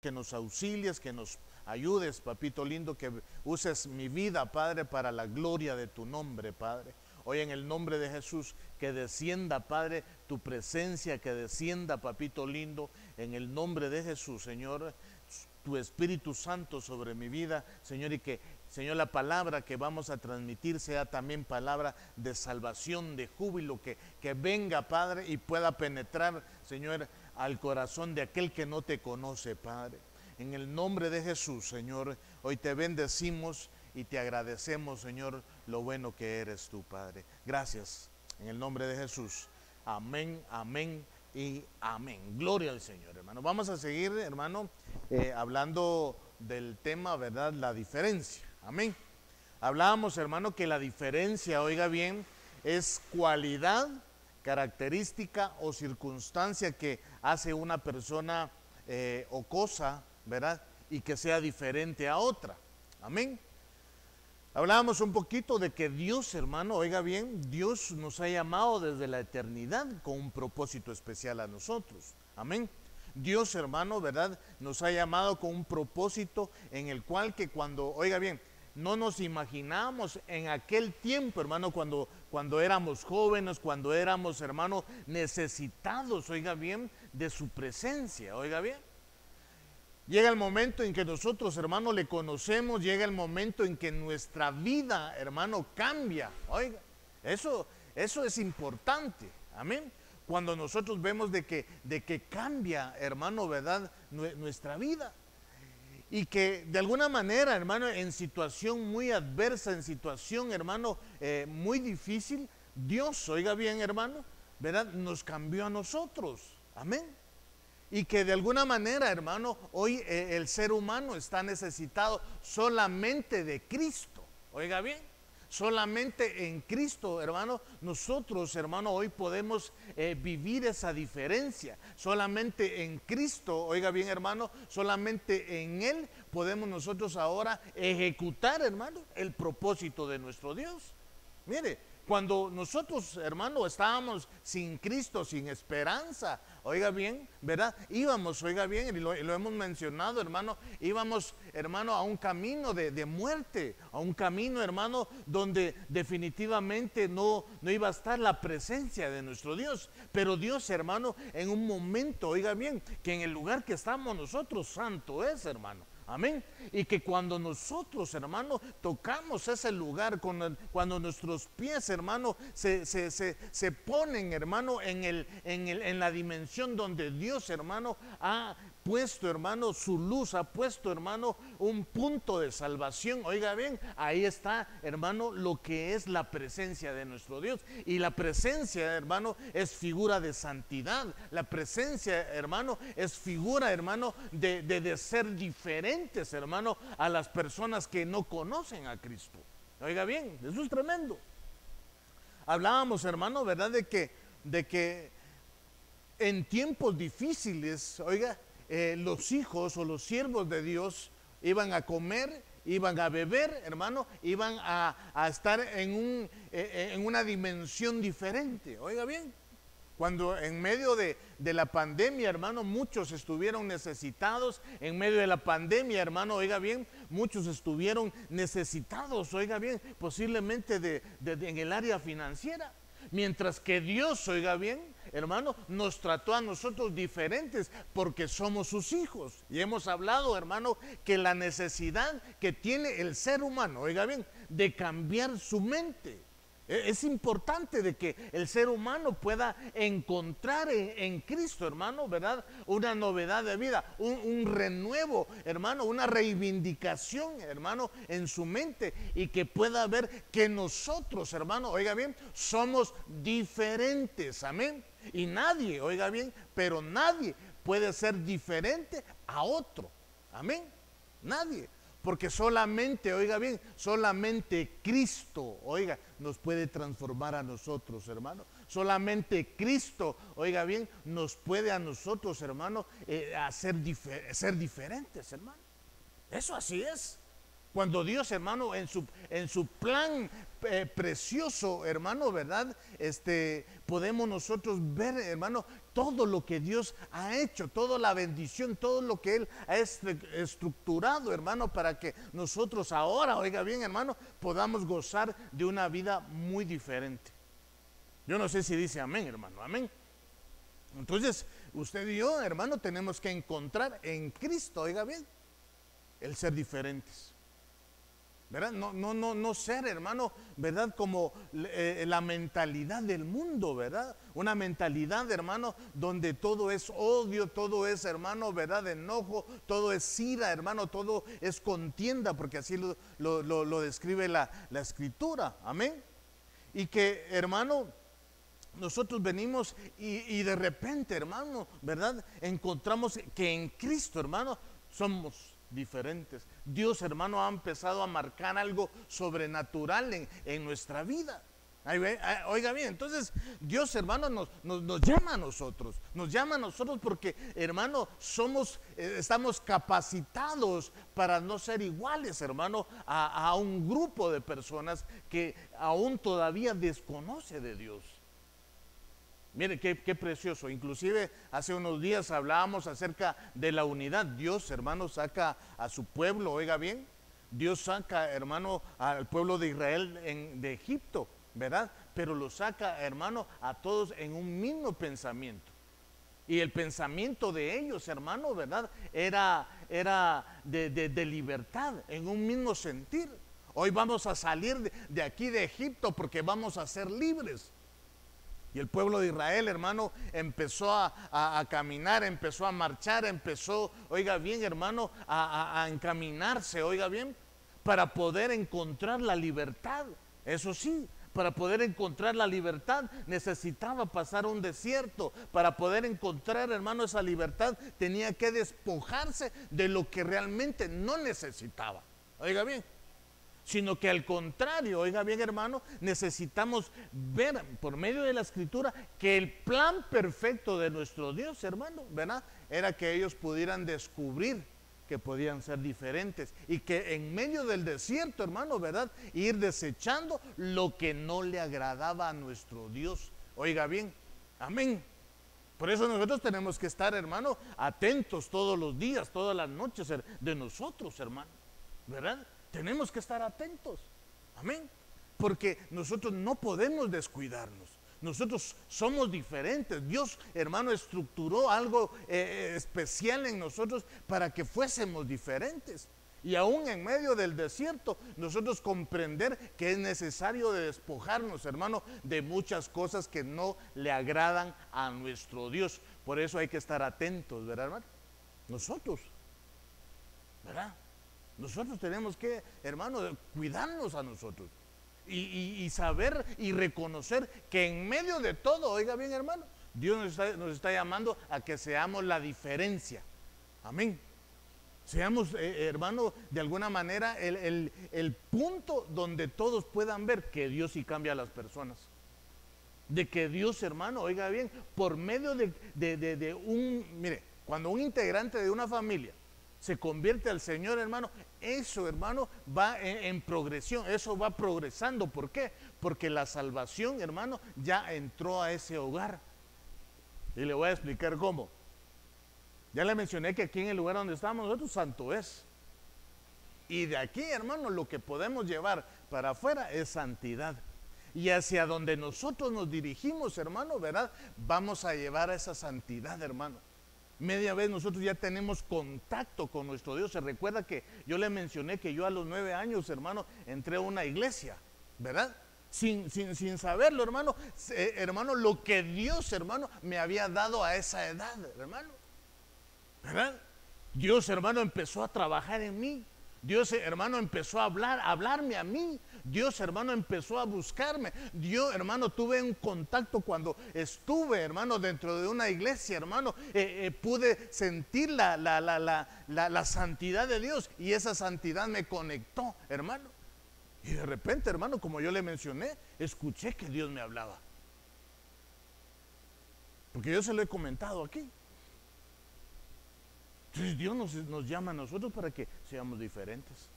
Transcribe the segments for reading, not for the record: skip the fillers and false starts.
que nos auxilies, que nos ayudes, papito lindo, que uses mi vida, Padre, para la gloria de tu nombre, Padre. Hoy en el nombre de Jesús, que descienda, Padre, tu presencia, que descienda, papito lindo, en el nombre de Jesús, Señor, tu Espíritu Santo sobre mi vida, Señor, y que, Señor, la palabra que vamos a transmitir sea también palabra de salvación, de júbilo, que venga, Padre, y pueda penetrar, Señor, al corazón de aquel que no te conoce, Padre. En el nombre de Jesús, Señor, hoy te bendecimos y te agradecemos, Señor, lo bueno que eres tú, Padre. Gracias, en el nombre de Jesús. Amén, amén y amén. Gloria al Señor, hermano. Vamos a seguir, hermano, hablando del tema, ¿verdad? La diferencia. Amén. Hablábamos, hermano, que la diferencia, oiga bien, es cualidad, característica o circunstancia que hace una persona o cosa, ¿verdad? Y que sea diferente a otra. Amén. Hablábamos un poquito de que Dios, hermano, oiga bien, Dios nos ha llamado desde la eternidad con un propósito especial a nosotros. Amén. Dios, hermano, ¿verdad? Nos ha llamado con un propósito en el cual que cuando, oiga bien, no nos imaginamos en aquel tiempo, hermano, cuando éramos jóvenes, cuando éramos, hermano, necesitados, oiga bien, de su presencia, oiga bien. Llega el momento en que nosotros, hermano, le conocemos, llega el momento en que nuestra vida, hermano, cambia. Oiga, eso es importante, amén. Cuando nosotros vemos de que cambia, hermano, ¿verdad? Nuestra vida. Y que de alguna manera, hermano, en situación muy adversa, en situación, hermano, muy difícil, Dios, oiga bien, hermano, ¿verdad? Nos cambió a nosotros. Amén. Y que de alguna manera, hermano, hoy el ser humano está necesitado solamente de Cristo. Oiga bien, solamente en Cristo, hermano, nosotros, hermano, hoy podemos vivir esa diferencia. Solamente en Cristo, oiga bien, hermano, solamente en Él podemos nosotros ahora ejecutar, hermano, el propósito de nuestro Dios. Mire, cuando nosotros, hermano, estábamos sin Cristo, sin esperanza, oiga bien, ¿verdad? Íbamos, oiga bien, y lo hemos mencionado, hermano, íbamos, hermano, a un camino de muerte, a un camino, hermano, donde definitivamente no iba a estar la presencia de nuestro Dios. Pero Dios, hermano, en un momento, oiga bien, que en el lugar que estamos nosotros, santo es, hermano. Amén. Y que cuando nosotros, hermano, tocamos ese lugar, cuando nuestros pies, hermano, se ponen, hermano, en la dimensión donde Dios, hermano, ha puesto, hermano, su luz, ha puesto, hermano, un punto de salvación. Oiga bien, ahí está, hermano, lo que es la presencia de nuestro Dios. Y la presencia, hermano, es figura de santidad. La presencia, hermano, es figura, hermano, de ser diferentes, hermano, a las personas que no conocen a Cristo. Oiga bien, eso es tremendo. Hablábamos, hermano, ¿verdad? De que en tiempos difíciles, oiga, los hijos o los siervos de Dios iban a comer, iban a beber, hermano, iban a estar en una dimensión diferente. Oiga bien, cuando en medio de la pandemia, hermano, muchos estuvieron necesitados, en medio de la pandemia, hermano, oiga bien, muchos estuvieron necesitados, oiga bien, posiblemente en el área financiera. Mientras que Dios, oiga bien, hermano, nos trató a nosotros diferentes porque somos sus hijos. Y hemos hablado, hermano, que la necesidad que tiene el ser humano, oiga bien, de cambiar su mente. Es importante de que el ser humano pueda encontrar en Cristo, hermano, ¿verdad? Una novedad de vida, un renuevo, hermano, una reivindicación, hermano, en su mente y que pueda ver que nosotros, hermano, oiga bien, somos diferentes, amén. Y nadie, oiga bien, pero nadie puede ser diferente a otro, amén. Nadie. Porque solamente, oiga bien, solamente Cristo, oiga, nos puede transformar a nosotros, hermano. Solamente Cristo, oiga bien, nos puede a nosotros, hermano, hacer ser diferentes, hermano. Eso así es. Cuando Dios, hermano, en su plan precioso, hermano, ¿verdad? Podemos nosotros ver, hermano, todo lo que Dios ha hecho, toda la bendición, todo lo que Él ha estructurado, hermano, para que nosotros ahora, oiga bien, hermano, podamos gozar de una vida muy diferente. Yo no sé si dice amén, hermano, amén. Entonces, usted y yo, hermano, tenemos que encontrar en Cristo, oiga bien, el ser diferentes. ¿Verdad? No ser, hermano, ¿verdad? Como la mentalidad del mundo, ¿verdad? Una mentalidad, hermano, donde todo es odio, todo es, hermano, ¿verdad? Enojo, todo es ira, hermano, todo es contienda, porque así lo describe la Escritura, amén. Y que, hermano, nosotros venimos y de repente, hermano, ¿verdad? Encontramos que en Cristo, hermano, somos diferentes. Dios, hermano, ha empezado a marcar algo sobrenatural en nuestra vida. Oiga bien, entonces Dios, hermano, nos llama a nosotros. Nos llama a nosotros porque, hermano, estamos capacitados para no ser iguales, hermano, a un grupo de personas que aún todavía desconoce de Dios. Mire qué precioso. Inclusive hace unos días hablábamos acerca de la unidad. Dios, hermano, saca a su pueblo, oiga bien. Dios saca, hermano, al pueblo de Israel de Egipto, ¿verdad? Pero lo saca, hermano, a todos en un mismo pensamiento. Y el pensamiento de ellos, hermano, ¿verdad? Era de libertad, en un mismo sentir. Hoy vamos a salir de aquí de Egipto porque vamos a ser libres. Y el pueblo de Israel, hermano, empezó a caminar, empezó a marchar, empezó, oiga bien, hermano, a encaminarse, oiga bien, para poder encontrar la libertad. Eso sí, para poder encontrar la libertad necesitaba pasar un desierto. Para poder encontrar, hermano, esa libertad tenía que despojarse de lo que realmente no necesitaba. Oiga bien. Sino que al contrario, oiga bien, hermano, necesitamos ver por medio de la Escritura que el plan perfecto de nuestro Dios, hermano, ¿verdad? Era que ellos pudieran descubrir que podían ser diferentes y que en medio del desierto, hermano, ¿verdad? Ir desechando lo que no le agradaba a nuestro Dios. Oiga bien, amén. Por eso nosotros tenemos que estar, hermano, atentos todos los días, todas las noches de nosotros, hermano, ¿verdad? Tenemos que estar atentos, amén, porque nosotros no podemos descuidarnos. Nosotros somos diferentes. Dios, hermano, estructuró algo especial en nosotros para que fuésemos diferentes. Y aún en medio del desierto, nosotros comprender que es necesario despojarnos, hermano, de muchas cosas que no le agradan a nuestro Dios. Por eso hay que estar atentos, ¿verdad, hermano? Nosotros, ¿verdad? Nosotros tenemos que, hermano, cuidarnos a nosotros y saber y reconocer que en medio de todo, oiga bien, hermano, Dios nos está llamando a que seamos la diferencia. Amén. Seamos, hermano, de alguna manera el punto donde todos puedan ver que Dios sí cambia a las personas. De que Dios, hermano, oiga bien, por medio de mire, cuando un integrante de una familia se convierte al Señor, hermano, eso, hermano, va en progresión, eso va progresando. ¿Por qué? Porque la salvación, hermano, ya entró a ese hogar. Y le voy a explicar cómo. Ya le mencioné que aquí en el lugar donde estamos nosotros, santo es. Y de aquí, hermano, lo que podemos llevar para afuera es santidad. Y hacia donde nosotros nos dirigimos, hermano, ¿verdad? Vamos a llevar a esa santidad, hermano. Media vez nosotros ya tenemos contacto con nuestro Dios. Se recuerda que yo le mencioné que yo a los 9 años, hermano, entré a una iglesia, ¿verdad? Sin saberlo, hermano, hermano, lo que Dios, hermano, me había dado a esa edad, hermano, ¿verdad? Dios, hermano, empezó a trabajar en mí. Dios, hermano, empezó a hablarme a mí. Dios, hermano, empezó a buscarme. Dios, hermano, tuve un contacto cuando estuve, hermano, dentro de una iglesia, hermano. Pude sentir la santidad de Dios y esa santidad me conectó, hermano. Y de repente, hermano, como yo le mencioné, escuché que Dios me hablaba. Porque yo se lo he comentado aquí. Entonces Dios nos llama a nosotros para que seamos diferentes.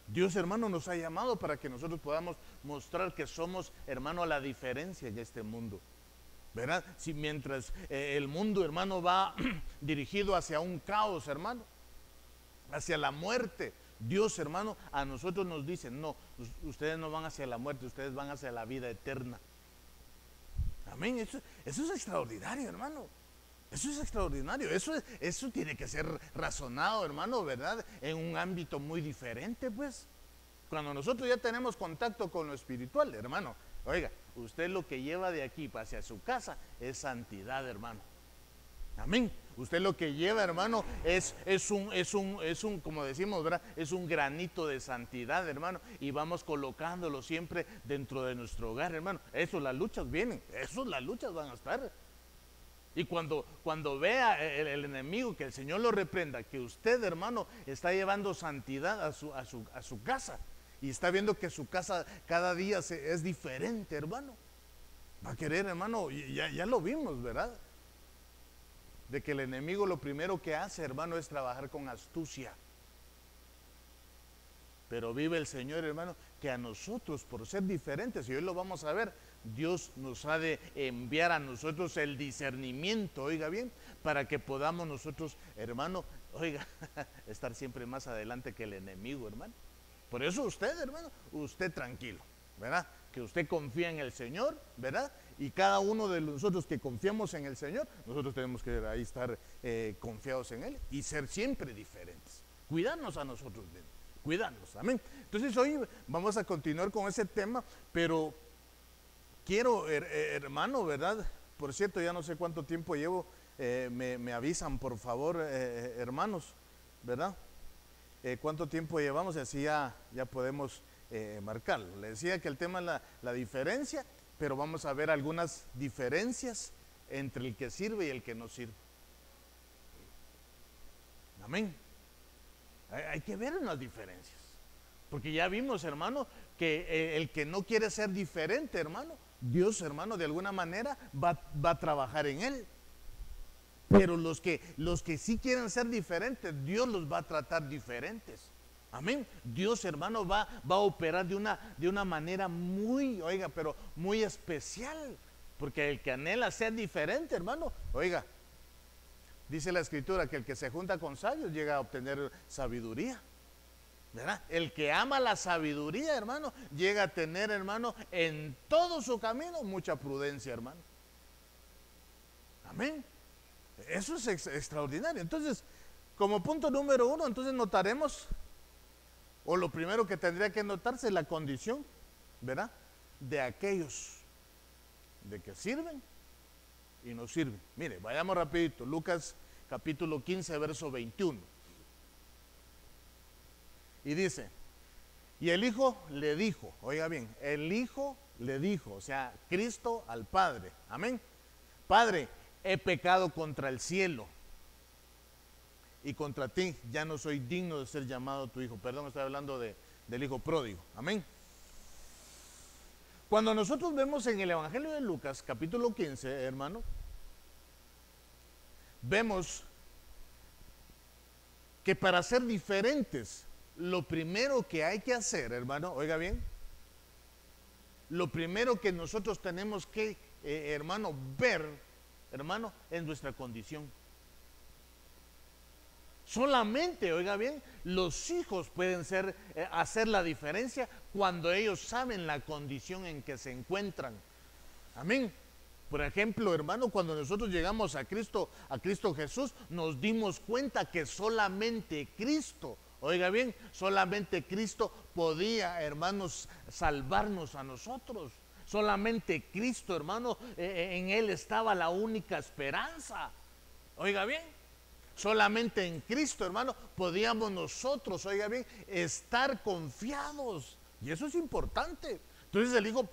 Dios, hermano, nos ha llamado para que nosotros podamos mostrar que somos, hermano, la diferencia en este mundo. ¿Verdad? Si mientras el mundo, hermano, va dirigido hacia un caos, hermano, hacia la muerte, Dios, hermano, a nosotros nos dice, no, ustedes no van hacia la muerte, ustedes van hacia la vida eterna. Amén. Eso es extraordinario, hermano. Eso es extraordinario. Eso tiene que ser razonado, hermano, ¿verdad? En un ámbito muy diferente, pues. Cuando nosotros ya tenemos contacto con lo espiritual, hermano, oiga, usted lo que lleva de aquí hacia su casa es santidad, hermano. Amén. Usted lo que lleva, hermano, es un, como decimos, ¿verdad? Es un granito de santidad, hermano, y vamos colocándolo siempre dentro de nuestro hogar, hermano. Eso, las luchas vienen, las luchas van a estar. Y cuando vea el enemigo, que el Señor lo reprenda, que usted, hermano, está llevando santidad a su casa, y está viendo que su casa cada día es diferente, hermano, va a querer, hermano, ya lo vimos, ¿verdad? De que el enemigo lo primero que hace, hermano, es trabajar con astucia. Pero vive el Señor, hermano, que a nosotros, por ser diferentes, y hoy lo vamos a ver, Dios nos ha de enviar a nosotros el discernimiento, oiga bien, para que podamos nosotros, hermano, oiga, estar siempre más adelante que el enemigo, hermano. Por eso usted, hermano, usted tranquilo, ¿verdad? Que usted confía en el Señor, ¿verdad? Y cada uno de nosotros que confiamos en el Señor, nosotros tenemos que ahí estar confiados en Él y ser siempre diferentes. Cuidarnos a nosotros mismos, cuidarnos, amén. Entonces hoy vamos a continuar con ese tema, pero quiero, hermano, ¿verdad? Por cierto, ya no sé cuánto tiempo llevo, me avisan, por favor, hermanos, ¿verdad? ¿Cuánto tiempo llevamos? Y así ya podemos marcarlo. Le decía que el tema es la diferencia, pero vamos a ver algunas diferencias entre el que sirve y el que no sirve. Amén. Hay que ver unas diferencias, porque ya vimos, hermano, que el que no quiere ser diferente, hermano, Dios, hermano, de alguna manera va a trabajar en él. Pero los que sí quieren ser diferentes, Dios los va a tratar diferentes. Amén. Dios, hermano, va a operar de una manera muy, oiga, pero muy especial. Porque el que anhela ser diferente, hermano, oiga, dice la Escritura que el que se junta con sabios llega a obtener sabiduría, ¿verdad? El que ama la sabiduría, hermano, llega a tener, hermano, en todo su camino mucha prudencia, hermano. Amén. Eso es extraordinario. Entonces, como punto número uno, entonces notaremos, o lo primero que tendría que notarse es la condición, ¿verdad? De aquellos de que sirven y no sirven. Mire, vayamos rapidito, Lucas capítulo 15, verso 21. Y dice, y el hijo le dijo, oiga bien, el hijo le dijo, o sea, Cristo al Padre, amén. Padre, he pecado contra el cielo y contra ti, ya no soy digno de ser llamado tu hijo. Perdón, estoy hablando del hijo pródigo, amén. Cuando nosotros vemos en el Evangelio de Lucas, capítulo 15, hermano, vemos que para ser diferentes, lo primero que hay que hacer, hermano, oiga bien, lo primero que nosotros tenemos que, hermano, ver, hermano, es nuestra condición. Solamente, oiga bien, los hijos pueden hacer la diferencia cuando ellos saben la condición en que se encuentran. Amén. Por ejemplo, hermano, cuando nosotros llegamos a Cristo Jesús, nos dimos cuenta que solamente Cristo, oiga bien, solamente Cristo podía, hermanos, salvarnos a nosotros. Solamente Cristo, hermano, en Él estaba la única esperanza. Oiga bien, solamente en Cristo, hermano, podíamos nosotros, oiga bien, estar confiados. Y eso es importante. Entonces el hijo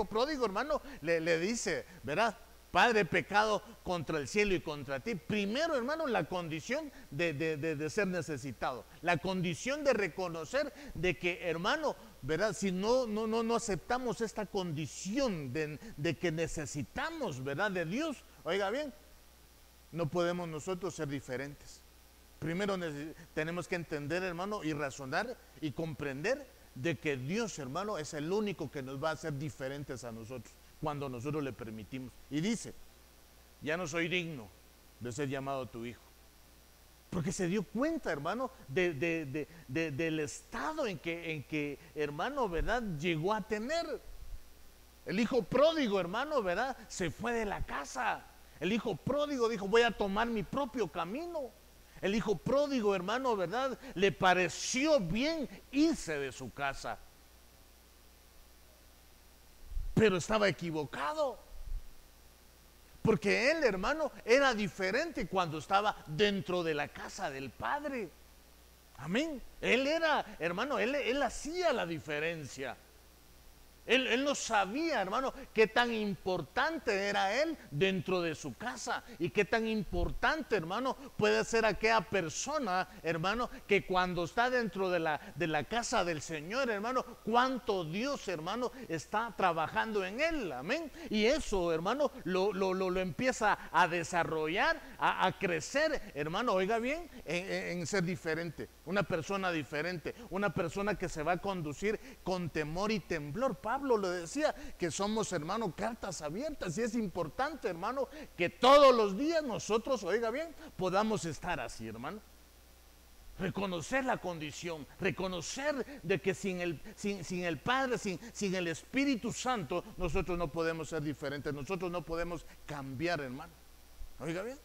pródigo, hermano, le dice, ¿verdad? Padre, pecado contra el cielo y contra ti. Primero, hermano, la condición de ser necesitado. La condición de reconocer de que, hermano, ¿verdad? Si no aceptamos esta condición de que necesitamos, ¿verdad? De Dios, oiga bien, no podemos nosotros ser diferentes. Primero tenemos que entender, hermano, y razonar y comprender de que Dios, hermano, es el único que nos va a hacer diferentes a nosotros cuando nosotros le permitimos. Y dice, ya no soy digno de ser llamado tu hijo. Porque se dio cuenta, hermano, del estado en que, hermano, ¿verdad?, llegó a tener. El hijo pródigo, hermano, ¿verdad?, se fue de la casa. El hijo pródigo dijo, voy a tomar mi propio camino. El hijo pródigo, hermano, ¿verdad?, le pareció bien irse de su casa. Pero estaba equivocado. Porque él, hermano, era diferente cuando estaba dentro de la casa del Padre. Amén. Él era, hermano, él hacía la diferencia. Él no sabía, hermano, qué tan importante era él dentro de su casa y qué tan importante, hermano, puede ser aquella persona, hermano, que cuando está dentro de la casa del Señor, hermano, cuánto Dios, hermano, está trabajando en él, amén. Y eso, hermano, lo empieza a desarrollar, a crecer, hermano, oiga bien, en ser diferente, una persona diferente, una persona que se va a conducir con temor y temblor. Pablo le decía que somos, hermano, cartas abiertas, y es importante, hermano, que todos los días nosotros, oiga bien, podamos estar así, hermano. Reconocer la condición, reconocer de que sin el Padre, sin el Espíritu Santo, nosotros no podemos ser diferentes, nosotros no podemos cambiar, hermano. Oiga bien.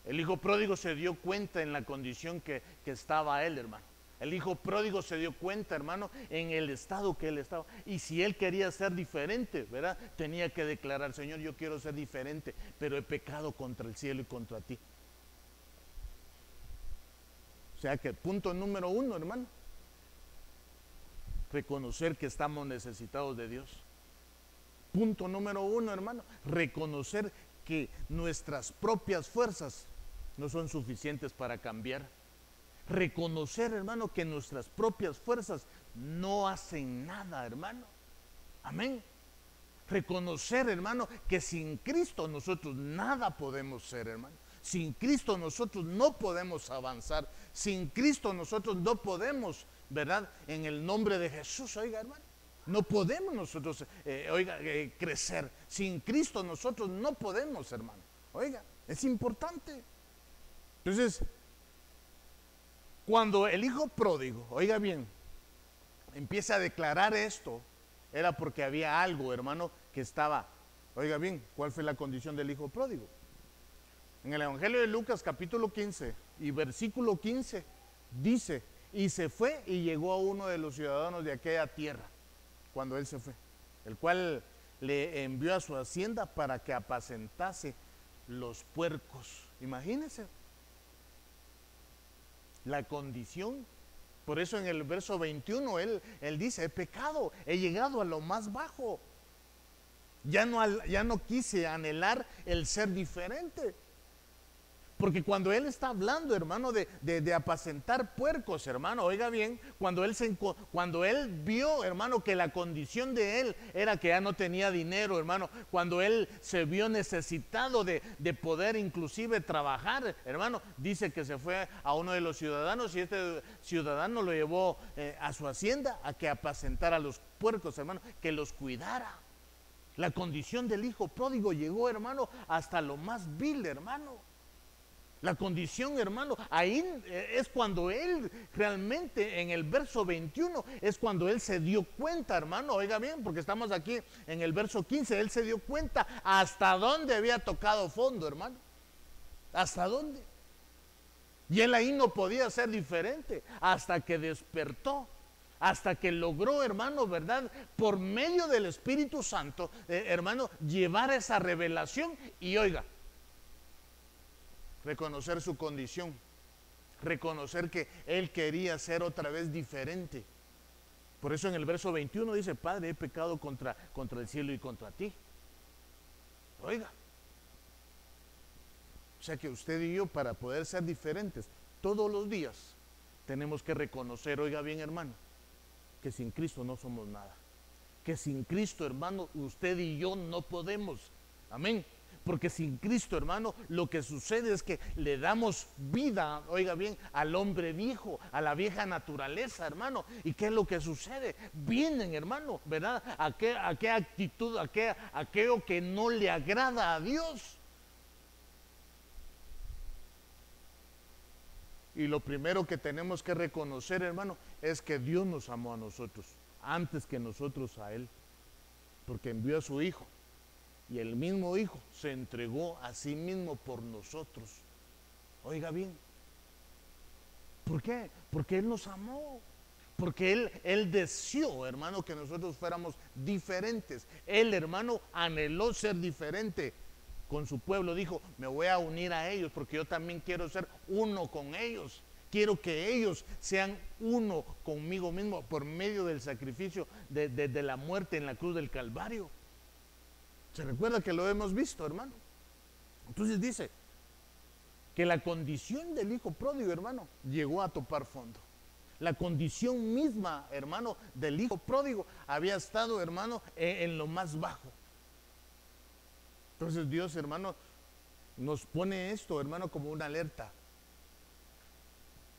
El hijo pródigo se dio cuenta en la condición que estaba él, hermano. El hijo pródigo se dio cuenta, hermano, en el estado que él estaba. Y si él quería ser diferente, ¿verdad?, tenía que declarar, Señor, yo quiero ser diferente, pero he pecado contra el cielo y contra ti. O sea que punto número 1, hermano, reconocer que estamos necesitados de Dios. Punto número 1, hermano, reconocer que nuestras propias fuerzas no son suficientes para cambiar. Reconocer, hermano, que nuestras propias fuerzas no hacen nada, hermano. Amén. Reconocer, hermano, que sin Cristo nosotros nada podemos ser, hermano. Sin Cristo nosotros no podemos avanzar. Sin Cristo nosotros no podemos, ¿verdad?, en el nombre de Jesús, oiga, hermano, no podemos nosotros, crecer. Sin Cristo nosotros no podemos, hermano. Oiga, es importante. Entonces, cuando el hijo pródigo, oiga bien, empieza a declarar esto, era porque había algo, hermano, que estaba, oiga bien, ¿cuál fue la condición del hijo pródigo? En el Evangelio de Lucas, capítulo 15 y versículo 15, dice, y se fue y llegó a uno de los ciudadanos de aquella tierra, cuando él se fue, el cual le envió a su hacienda para que apacentase los puercos. Imagínense la condición. Por eso en el verso 21 él dice, he pecado, he llegado a lo más bajo. Ya no quise anhelar el ser diferente. Porque cuando él está hablando, hermano, de apacentar puercos, hermano, oiga bien, cuando él vio, hermano, que la condición de él era que ya no tenía dinero, hermano, cuando él se vio necesitado de poder inclusive trabajar, hermano, dice que se fue a uno de los ciudadanos y este ciudadano lo llevó a su hacienda a que apacentara los puercos, hermano, que los cuidara. La condición del hijo pródigo llegó, hermano, hasta lo más vil, hermano. La condición, hermano, ahí es cuando él realmente, en el verso 21, es cuando él se dio cuenta, hermano, oiga bien, porque estamos aquí en el verso 15, él se dio cuenta hasta dónde había tocado fondo, hermano, hasta dónde. Y él ahí no podía ser diferente, hasta que despertó, hasta que logró, hermano, ¿verdad?, por medio del Espíritu Santo, hermano, llevar esa revelación y oiga, reconocer su condición, reconocer que él quería ser otra vez diferente. Por eso en el verso 21 dice, Padre, he pecado contra el cielo y contra ti. Oiga, o sea que usted y yo, para poder ser diferentes todos los días, tenemos que reconocer, oiga bien, hermano, que sin Cristo no somos nada. Que sin Cristo, hermano, usted y yo no podemos. Amén. Porque sin Cristo, hermano, lo que sucede es que le damos vida, oiga bien, al hombre viejo, a la vieja naturaleza, hermano. ¿Y qué es lo que sucede? Vienen, hermano, ¿verdad? ¿A qué actitud, aquello que no le agrada a Dios? Y lo primero que tenemos que reconocer, hermano, es que Dios nos amó a nosotros, antes que nosotros a Él, porque envió a su Hijo. Y el mismo Hijo se entregó a sí mismo por nosotros. Oiga bien. ¿Por qué? Porque Él nos amó. Porque Él deseó, hermano, que nosotros fuéramos diferentes. Él, hermano, anheló ser diferente con su pueblo. Dijo, me voy a unir a ellos porque yo también quiero ser uno con ellos. Quiero que ellos sean uno conmigo mismo por medio del sacrificio de la muerte en la cruz del Calvario. ¿Se recuerda que lo hemos visto, hermano? Entonces dice que la condición del hijo pródigo, hermano, llegó a topar fondo. La condición misma, hermano, del hijo pródigo había estado, hermano, en lo más bajo. Entonces Dios, hermano, nos pone esto, hermano, como una alerta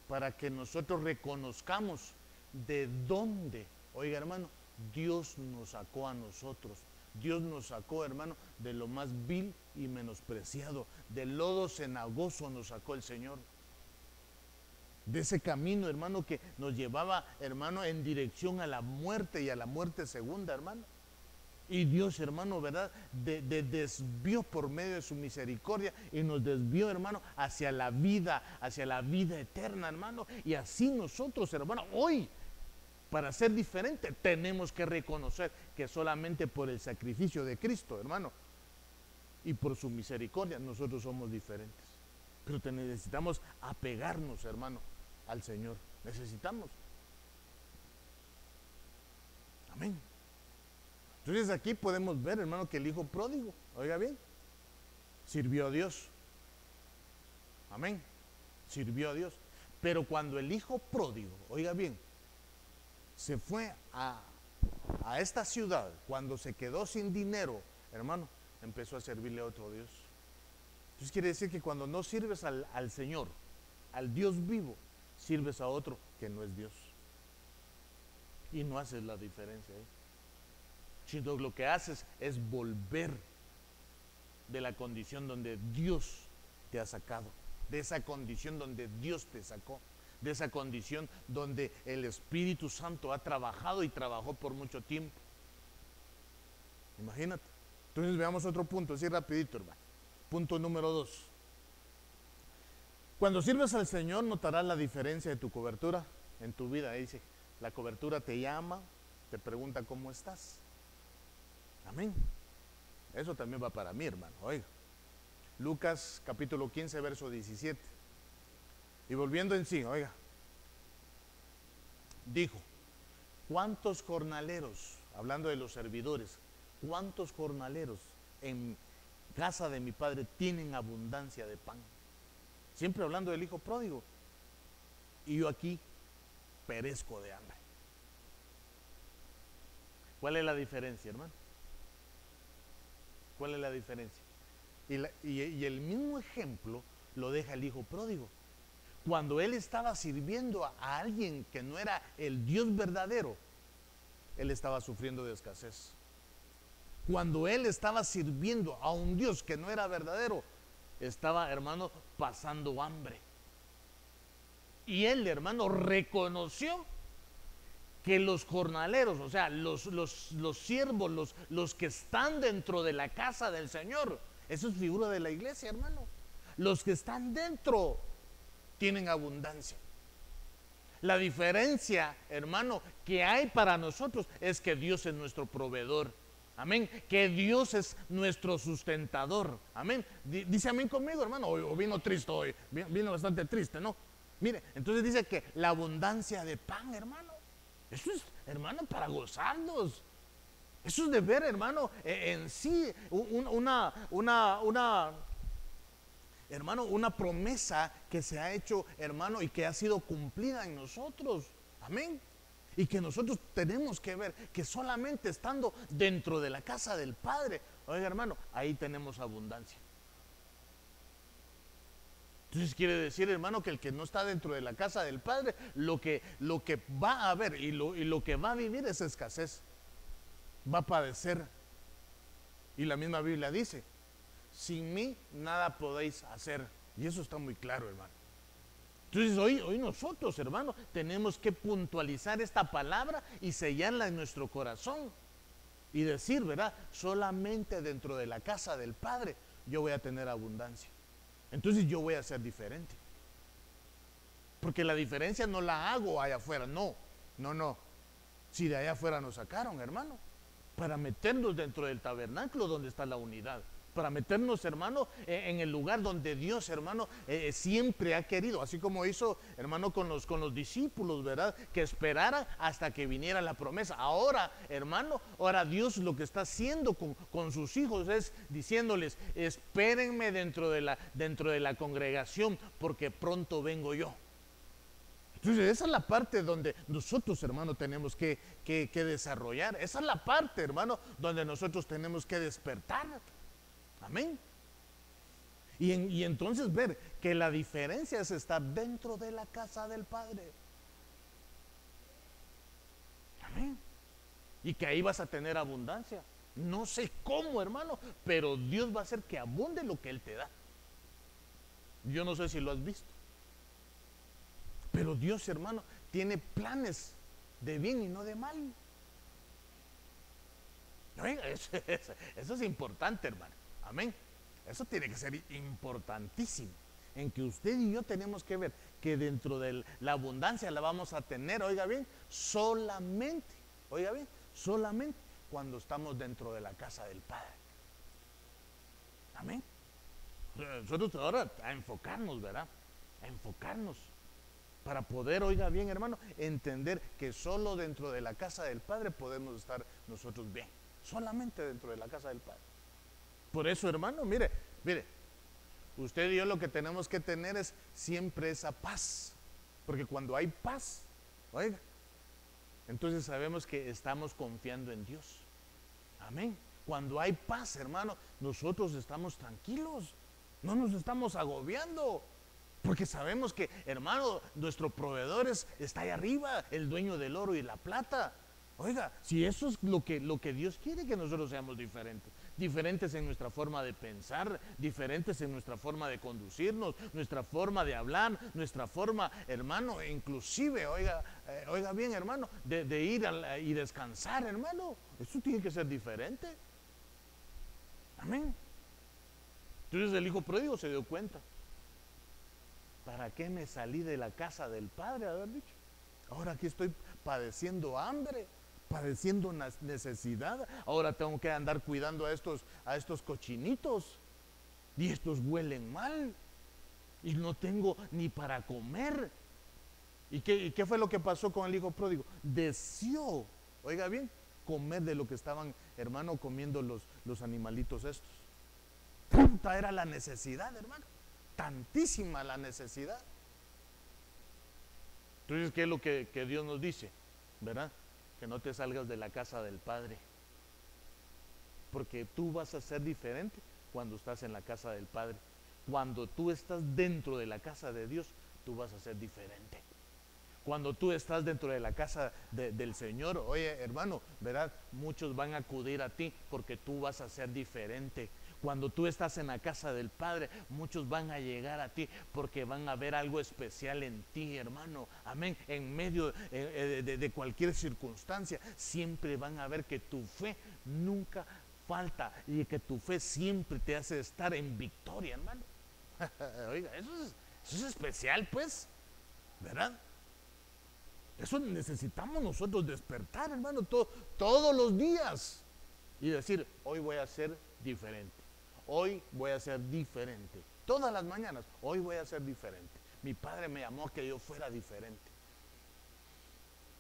para que nosotros reconozcamos de dónde, oiga, hermano, Dios nos sacó a nosotros. Dios nos sacó, hermano, de lo más vil y menospreciado. Del lodo cenagoso nos sacó el Señor. De ese camino, hermano, que nos llevaba, hermano, en dirección a la muerte y a la muerte segunda, hermano. Y Dios, hermano, ¿verdad? Desvió por medio de su misericordia y nos desvió, hermano, hacia la vida eterna, hermano. Y así nosotros, hermano, hoy, para ser diferente, tenemos que reconocer que solamente por el sacrificio de Cristo, hermano, y por su misericordia, nosotros somos diferentes. Pero necesitamos apegarnos, hermano, al Señor. Necesitamos. Amén. Entonces aquí podemos ver, hermano, que el hijo pródigo, oiga bien, sirvió a Dios. Amén. Sirvió a Dios. Pero cuando el hijo pródigo, oiga bien, se fue a esta ciudad, cuando se quedó sin dinero, hermano, empezó a servirle a otro Dios. Entonces quiere decir que cuando no sirves al Señor, al Dios vivo, sirves a otro que no es Dios. Y no haces la diferencia ahí. Sino lo que haces es volver de la condición donde Dios te ha sacado, de esa condición donde Dios te sacó, de esa condición donde el Espíritu Santo ha trabajado y trabajó por mucho tiempo. Imagínate. Entonces veamos otro punto, así rapidito, hermano. Punto número 2. Cuando sirves al Señor notarás la diferencia de tu cobertura en tu vida. Ahí dice, la cobertura te llama, te pregunta cómo estás. Amén. Eso también va para mí, hermano. Oiga. Lucas capítulo 15, verso 17. Y volviendo en sí, oiga, dijo, ¿cuántos jornaleros, hablando de los servidores, cuántos jornaleros en casa de mi padre tienen abundancia de pan? Siempre hablando del hijo pródigo. Y yo aquí perezco de hambre. ¿Cuál es la diferencia, hermano? ¿Cuál es la diferencia? Y el mismo ejemplo lo deja el hijo pródigo. Cuando él estaba sirviendo a alguien que no era el Dios verdadero, él estaba sufriendo de escasez. Cuando él estaba sirviendo a un Dios que no era verdadero, estaba, hermano, pasando hambre. Y él, hermano, reconoció que los jornaleros, o sea, los siervos, los que están dentro de la casa del Señor, eso es figura de la iglesia, hermano. Los que están dentro tienen abundancia. La diferencia, hermano, que hay para nosotros es que Dios es nuestro proveedor. Amén. Que Dios es nuestro sustentador. Amén. Dice amén conmigo, hermano. O vino triste hoy. Vino bastante triste, ¿no? Mire, entonces dice que la abundancia de pan, hermano. Eso es, hermano, para gozarnos. Eso es de ver, hermano, en sí hermano, una promesa que se ha hecho, hermano, y que ha sido cumplida en nosotros. Amén. Y que nosotros tenemos que ver que solamente estando dentro de la casa del Padre Oiga, hermano, ahí tenemos abundancia. Entonces quiere decir, hermano, que el que no está dentro de la casa del Padre, lo que va a haber y lo que va a vivir es escasez. Va a padecer. Y la misma Biblia dice, sin mí nada podéis hacer. Y eso está muy claro, hermano. Entonces hoy nosotros, hermano, tenemos que puntualizar esta palabra y sellarla en nuestro corazón. Y decir, ¿verdad? Solamente dentro de la casa del Padre yo voy a tener abundancia. Entonces yo voy a ser diferente. Porque la diferencia no la hago allá afuera, no. Si de allá afuera nos sacaron, hermano, para meternos dentro del tabernáculo donde está la unidad. Para meternos, hermano, en el lugar donde Dios, hermano, siempre ha querido, así como hizo, hermano, con los discípulos, ¿verdad? Que esperaran hasta que viniera la promesa. Ahora, hermano, ahora Dios lo que está haciendo con sus hijos es diciéndoles, espérenme dentro de la congregación, porque pronto vengo yo. Entonces esa es la parte donde nosotros, hermano, tenemos que desarrollar. Esa es la parte, hermano, donde nosotros tenemos que despertar. Amén. Y entonces ver que la diferencia es estar dentro de la casa del Padre. Amén. Y que ahí vas a tener abundancia. No sé cómo, hermano, pero Dios va a hacer que abunde lo que Él te da. Yo no sé si lo has visto. Pero Dios, hermano, tiene planes de bien y no de mal. Eso es importante, hermano. Amén. Eso tiene que ser importantísimo. En que usted y yo tenemos que ver que dentro de la abundancia la vamos a tener, oiga bien, solamente cuando estamos dentro de la casa del Padre. Amén. Nosotros ahora a enfocarnos, ¿verdad? A enfocarnos para poder, oiga bien, hermano, entender que solo dentro de la casa del Padre podemos estar nosotros bien. Solamente dentro de la casa del Padre. Por eso, hermano, mire, usted y yo lo que tenemos que tener es siempre esa paz. Porque cuando hay paz, oiga, entonces sabemos que estamos confiando en Dios. Amén. Cuando hay paz, hermano, nosotros estamos tranquilos. No nos estamos agobiando. Porque sabemos que, hermano, nuestro proveedor está ahí arriba, el dueño del oro y la plata. Oiga, si eso es lo que Dios quiere, que nosotros seamos diferentes. Diferentes en nuestra forma de pensar, diferentes en nuestra forma de conducirnos, nuestra forma de hablar, nuestra forma, hermano, inclusive, oiga bien, hermano, de ir y descansar, hermano. Eso tiene que ser diferente. Amén. Entonces el hijo pródigo se dio cuenta. ¿Para qué me salí de la casa del Padre? Haber dicho. Ahora aquí estoy padeciendo hambre, padeciendo necesidad. Ahora tengo que andar cuidando a estos cochinitos. Y estos huelen mal. Y no tengo ni para comer. ¿Y qué fue lo que pasó con el hijo pródigo? Deseó, oiga bien, comer de lo que estaban, hermano, comiendo los animalitos estos. Tanta era la necesidad, hermano. Tantísima la necesidad. Entonces, ¿qué es lo que Dios nos dice? ¿Verdad? Que no te salgas de la casa del Padre. Porque tú vas a ser diferente cuando estás en la casa del Padre. Cuando tú estás dentro de la casa de Dios, tú vas a ser diferente. Cuando tú estás dentro de la casa del Señor, oye, hermano, ¿verdad? Muchos van a acudir a ti porque tú vas a ser diferente. Cuando tú estás en la casa del Padre, muchos van a llegar a ti porque van a ver algo especial en ti, hermano. Amén. En medio de cualquier circunstancia, siempre van a ver que tu fe nunca falta y que tu fe siempre te hace estar en victoria, hermano. Oiga, eso es especial, pues, ¿verdad? Eso necesitamos nosotros despertar, hermano, todos los días y decir, hoy voy a ser diferente. Hoy voy a ser diferente. Todas las mañanas, hoy voy a ser diferente. Mi padre me llamó a que yo fuera diferente.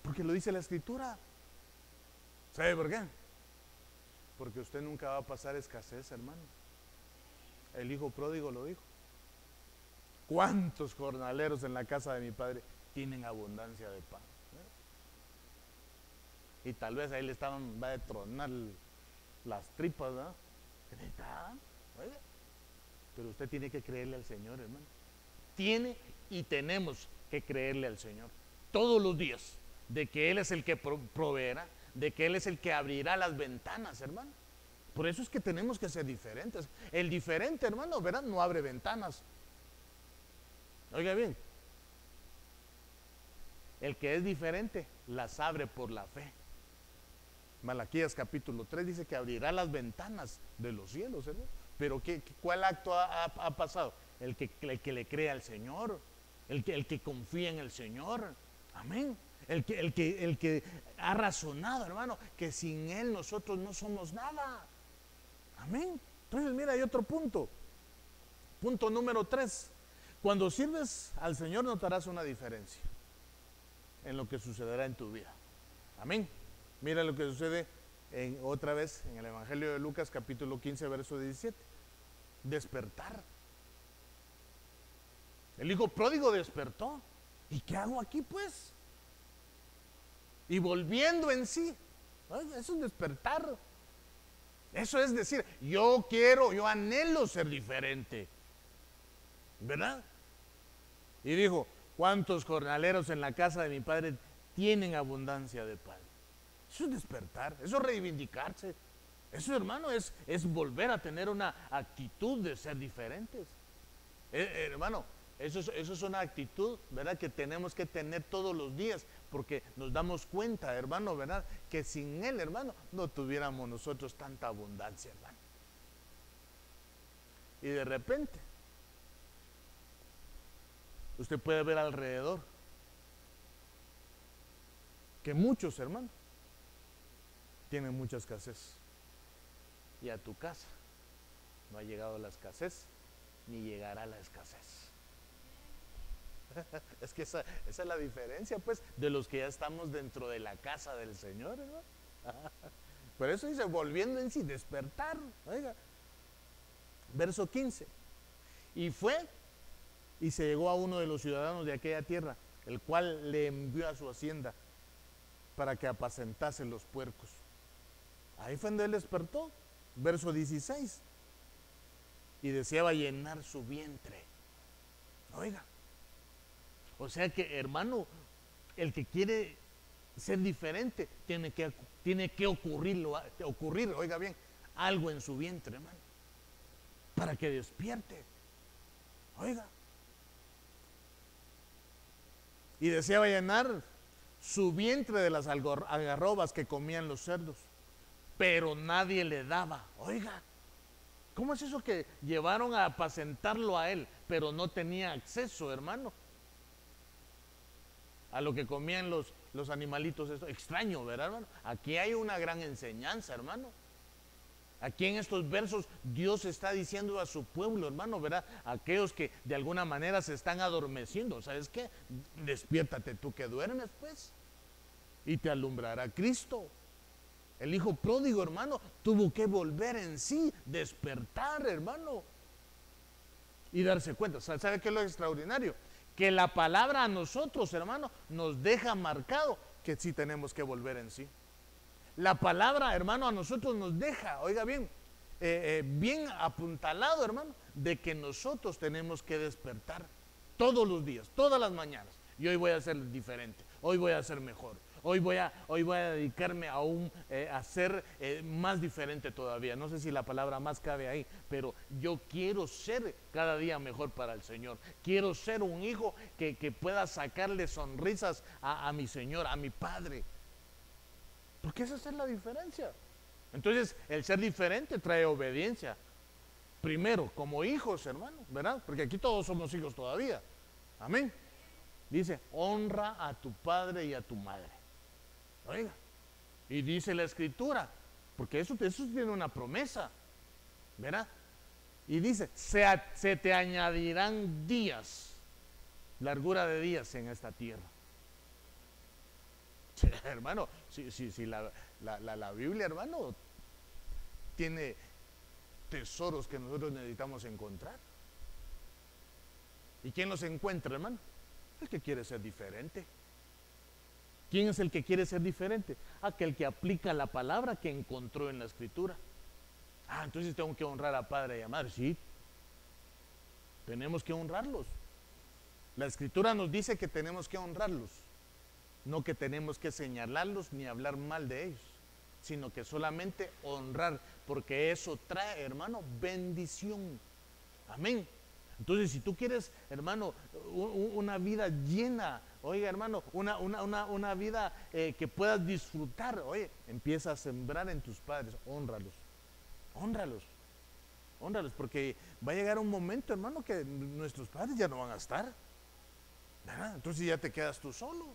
Porque lo dice la Escritura. ¿Sabe por qué? Porque usted nunca va a pasar escasez, hermano. El hijo pródigo lo dijo. ¿Cuántos jornaleros en la casa de mi padre tienen abundancia de pan? Y tal vez ahí le va a tronar las tripas, ¿verdad? Está, oiga, pero usted tiene que creerle al Señor, hermano. Tiene y tenemos que creerle al Señor todos los días, de que Él es el que proveerá, de que Él es el que abrirá las ventanas, hermano. Por eso es que tenemos que ser diferentes. El diferente, hermano, verán, no abre ventanas. Oiga bien, el que es diferente las abre por la fe. Malaquías capítulo 3 dice que abrirá las ventanas de los cielos, hermano. Pero ¿cuál acto ha pasado? El que le cree al Señor, el que confía en el Señor. Amén. El que ha razonado, hermano, que sin Él nosotros no somos nada. Amén. Entonces, mira, hay otro punto. Punto número 3. Cuando sirves al Señor notarás una diferencia en lo que sucederá en tu vida. Amén. Mira lo que sucede otra vez en el Evangelio de Lucas capítulo 15 verso 17. Despertar. El hijo pródigo despertó. ¿Y qué hago aquí pues? Y volviendo en sí. Eso es despertar. Eso es decir, yo anhelo ser diferente. ¿Verdad? Y dijo, ¿cuántos jornaleros en la casa de mi padre tienen abundancia de pan? Eso es despertar, eso es reivindicarse. Eso, hermano, es volver a tener una actitud de ser diferentes. Hermano, eso es una actitud, ¿verdad?, que tenemos que tener todos los días, porque nos damos cuenta, hermano, ¿verdad?, que sin Él, hermano, no tuviéramos nosotros tanta abundancia, hermano. Y de repente, usted puede ver alrededor que muchos, hermanos, tienen mucha escasez. Y a tu casa no ha llegado la escasez, ni llegará la escasez. Es que esa es la diferencia, pues, de los que ya estamos dentro de la casa del Señor, ¿no? Por eso dice, volviendo en sí, despertar. Oiga, verso 15. Y fue y se llegó a uno de los ciudadanos de aquella tierra, el cual le envió a su hacienda para que apacentase los puercos. Ahí fue donde él despertó. Verso 16. Y deseaba llenar su vientre. Oiga. O sea que, hermano, el que quiere ser diferente tiene que ocurrir, oiga bien, algo en su vientre, hermano, para que despierte. Oiga. Y deseaba llenar su vientre de las algarrobas que comían los cerdos, pero nadie le daba. Oiga, ¿cómo es eso que llevaron a apacentarlo a él, pero no tenía acceso, hermano, a lo que comían los animalitos? Esto extraño, ¿verdad, hermano? Aquí hay una gran enseñanza, hermano. Aquí en estos versos Dios está diciendo a su pueblo, hermano, ¿verdad? Aquellos que de alguna manera se están adormeciendo. ¿Sabes qué? Despiértate tú que duermes, pues, y te alumbrará Cristo. El hijo pródigo, hermano, tuvo que volver en sí, despertar, hermano, y darse cuenta. ¿Sabe qué es lo extraordinario? Que la palabra a nosotros, hermano, nos deja marcado que sí tenemos que volver en sí. La palabra, hermano, a nosotros nos deja, oiga bien, bien apuntalado, hermano, de que nosotros tenemos que despertar todos los días, todas las mañanas. Y hoy voy a ser diferente, hoy voy a ser mejor. Hoy voy a dedicarme a ser más diferente todavía. No sé si la palabra más cabe ahí, pero yo quiero ser cada día mejor para el Señor. Quiero ser un hijo que pueda sacarle sonrisas a mi Señor, a mi Padre. Porque esa es la diferencia. Entonces, el ser diferente trae obediencia. Primero, como hijos, hermano, ¿verdad? Porque aquí todos somos hijos todavía. Amén. Dice, honra a tu padre y a tu madre. Oiga, y dice la Escritura, porque eso tiene una promesa, ¿verdad? Y dice, se te añadirán días, largura de días en esta tierra. Sí, hermano, si la Biblia, hermano, tiene tesoros que nosotros necesitamos encontrar. ¿Y quién los encuentra, hermano? El que quiere ser diferente. ¿Quién es el que quiere ser diferente? Aquel que aplica la palabra que encontró en la Escritura. Ah, entonces tengo que honrar a padre y a madre. Sí, tenemos que honrarlos. La escritura nos dice que tenemos que honrarlos, no que tenemos que señalarlos ni hablar mal de ellos, sino que solamente honrar, porque eso trae, hermano, bendición. Amén. Entonces, si tú quieres, hermano, una vida llena, oiga, hermano, una vida que puedas disfrutar, oye, empieza a sembrar en tus padres, honralos, honralos, honralos, porque va a llegar un momento, hermano, que nuestros padres ya no van a estar, ¿verdad? Entonces ya te quedas tú solo.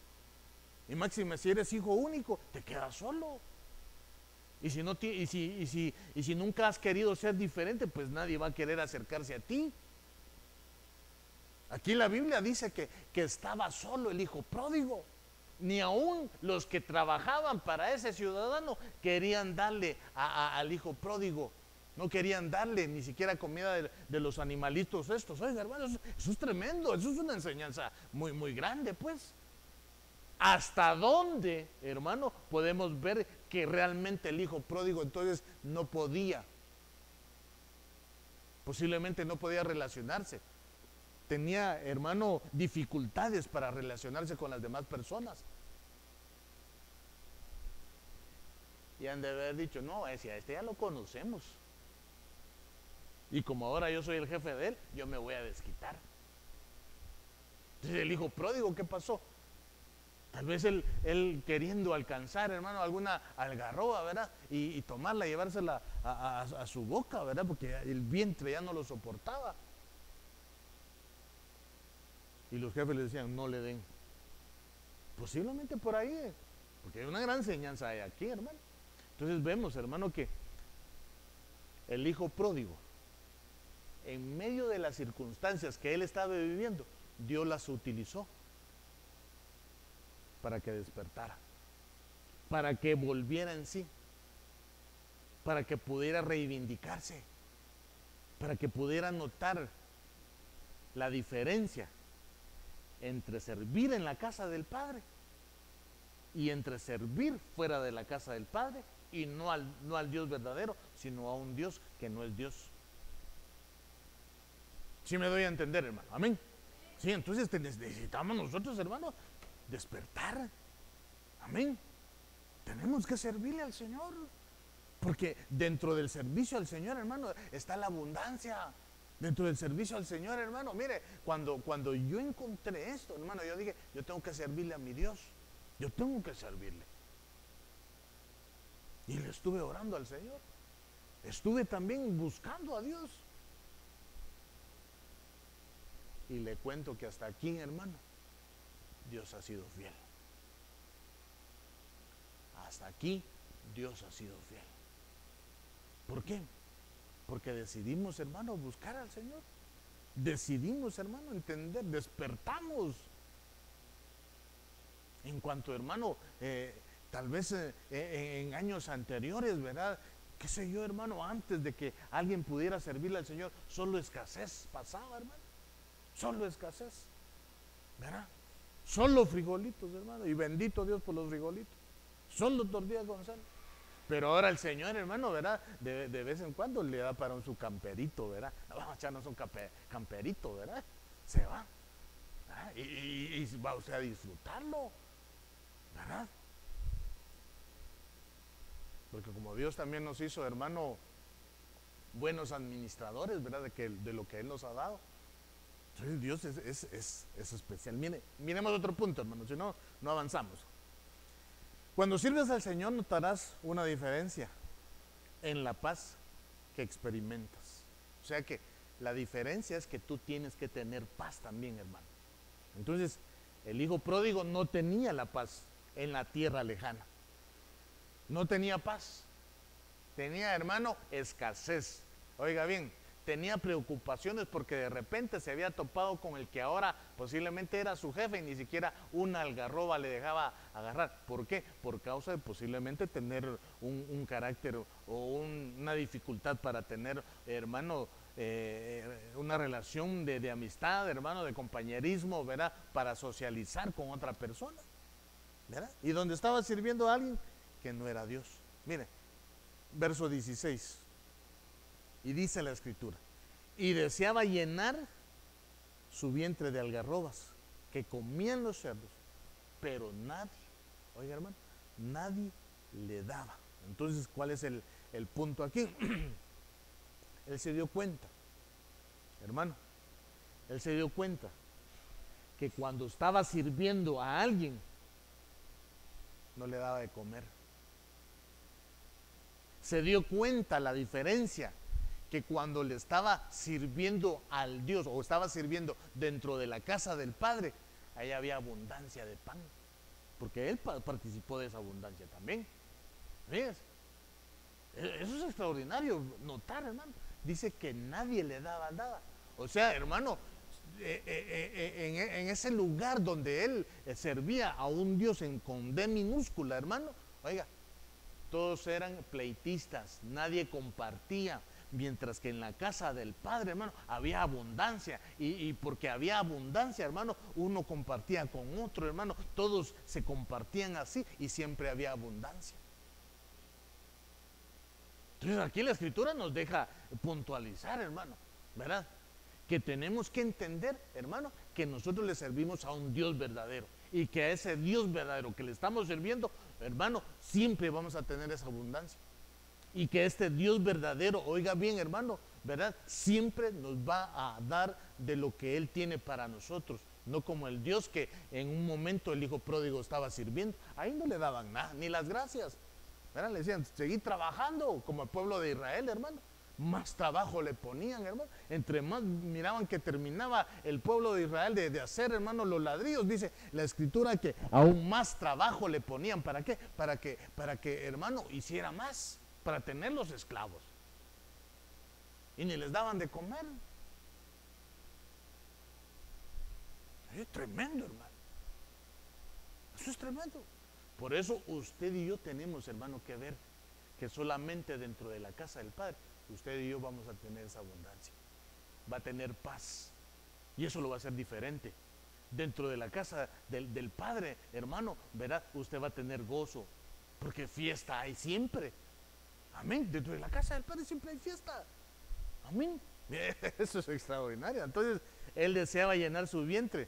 Y máxima, si eres hijo único, te quedas solo. Y si, no, y si nunca has querido ser diferente, pues nadie va a querer acercarse a ti. Aquí la Biblia dice que estaba solo el hijo pródigo. Ni aún los que trabajaban para ese ciudadano querían darle al hijo pródigo. No querían darle ni siquiera comida de los animalitos estos. Oiga, hermanos, eso es tremendo. Eso es una enseñanza muy, muy grande, pues. ¿Hasta dónde, hermano, podemos ver que realmente el hijo pródigo entonces no podía? Posiblemente no podía relacionarse. Tenía, hermano, dificultades para relacionarse con las demás personas. Y han de haber dicho, no, a este ya lo conocemos. Y como ahora yo soy el jefe de él, yo me voy a desquitar. Entonces el hijo pródigo, ¿qué pasó? Tal vez él queriendo alcanzar, hermano, alguna algarroba, ¿verdad? Y tomarla, llevársela a su boca, ¿verdad? Porque el vientre ya no lo soportaba. Y los jefes le decían, no le den. Posiblemente por ahí, porque hay una gran enseñanza aquí, hermano. Entonces vemos, hermano, que el hijo pródigo, en medio de las circunstancias que él estaba viviendo, Dios las utilizó para que despertara, para que volviera en sí, para que pudiera reivindicarse, para que pudiera notar la diferencia entre servir en la casa del Padre y entre servir fuera de la casa del Padre, y no al Dios verdadero, sino a un Dios que no es Dios. ¿Sí me doy a entender, hermano? Amén. Sí, entonces necesitamos nosotros, hermano, despertar. Amén. Tenemos que servirle al Señor, porque dentro del servicio al Señor, hermano, está la abundancia. Dentro del servicio al Señor, hermano, mire, cuando yo encontré esto, hermano, yo dije, yo tengo que servirle a mi Dios. Yo tengo que servirle. Y le estuve orando al Señor. Estuve también buscando a Dios. Y le cuento que hasta aquí, hermano, Dios ha sido fiel. Hasta aquí Dios ha sido fiel. ¿Por qué? Porque decidimos, hermano, buscar al Señor. Decidimos, hermano, entender, despertamos. En cuanto, hermano, tal vez en años anteriores, ¿verdad? Qué sé yo, hermano, antes de que alguien pudiera servirle al Señor, solo escasez pasaba, hermano. Solo escasez, ¿verdad? Solo frijolitos, hermano, y bendito Dios por los frijolitos. Solo tortillas con sal. Pero ahora el Señor, hermano, ¿verdad? De vez en cuando le da para su camperito, ¿verdad? Vamos a echarnos un camperito, ¿verdad? Se va. Y va usted a disfrutarlo, ¿verdad? Porque como Dios también nos hizo, hermano, buenos administradores, ¿verdad? De lo que Él nos ha dado. Entonces Dios es especial. Miremos otro punto, hermano, si no, no avanzamos. Cuando sirves al Señor notarás una diferencia en la paz que experimentas. O sea que la diferencia es que tú tienes que tener paz también, hermano. Entonces, el hijo pródigo no tenía la paz en la tierra lejana. No tenía paz. Tenía, hermano, escasez. Oiga bien, tenía preocupaciones porque de repente se había topado con el que ahora posiblemente era su jefe y ni siquiera una algarroba le dejaba agarrar. ¿Por qué? Por causa de posiblemente tener un carácter o una dificultad para tener, hermano, una relación de amistad, hermano, de compañerismo, ¿verdad? Para socializar con otra persona, ¿verdad? Y donde estaba sirviendo a alguien que no era Dios. Mire, verso 16. Y dice la escritura, y deseaba llenar su vientre de algarrobas que comían los cerdos, pero nadie, oiga hermano, nadie le daba. Entonces, ¿cuál es el punto aquí? Él se dio cuenta, hermano, él se dio cuenta que cuando estaba sirviendo a alguien, no le daba de comer. Se dio cuenta la diferencia, que cuando le estaba sirviendo al Dios, o estaba sirviendo dentro de la casa del Padre, ahí había abundancia de pan, porque él participó de esa abundancia también. Fíjense, eso es extraordinario notar, hermano. Dice que nadie le daba nada. O sea, hermano, en ese lugar donde él servía a un Dios con D minúscula, hermano, oiga, todos eran pleitistas, nadie compartía. Mientras que en la casa del Padre, hermano, había abundancia. Y porque había abundancia, hermano, uno compartía con otro, hermano. Todos se compartían así y siempre había abundancia. Entonces aquí la escritura nos deja puntualizar, hermano, ¿verdad? Que tenemos que entender, hermano, que nosotros le servimos a un Dios verdadero. Y que a ese Dios verdadero que le estamos sirviendo, hermano, siempre vamos a tener esa abundancia. Y que este Dios verdadero, oiga bien hermano, ¿verdad? Siempre nos va a dar de lo que Él tiene para nosotros. No como el Dios que en un momento el hijo pródigo estaba sirviendo. Ahí no le daban nada, ni las gracias, ¿verdad? Le decían, seguí trabajando como el pueblo de Israel, hermano. Más trabajo le ponían, hermano. Entre más miraban que terminaba el pueblo de Israel de hacer, hermano, los ladrillos, dice la escritura que aún más trabajo le ponían. ¿Para qué? Para que hermano, hiciera más, para tener los esclavos. Y ni les daban de comer. Es tremendo, hermano. Eso es tremendo. Por eso usted y yo tenemos, hermano, que ver que solamente dentro de la casa del Padre, usted y yo vamos a tener esa abundancia. Va a tener paz. Y eso lo va a hacer diferente. Dentro de la casa del Padre, hermano, verá, usted va a tener gozo. Porque fiesta hay siempre. Amén. Dentro de la casa del Padre siempre hay fiesta. Amén. Eso es extraordinario. Entonces, él deseaba llenar su vientre,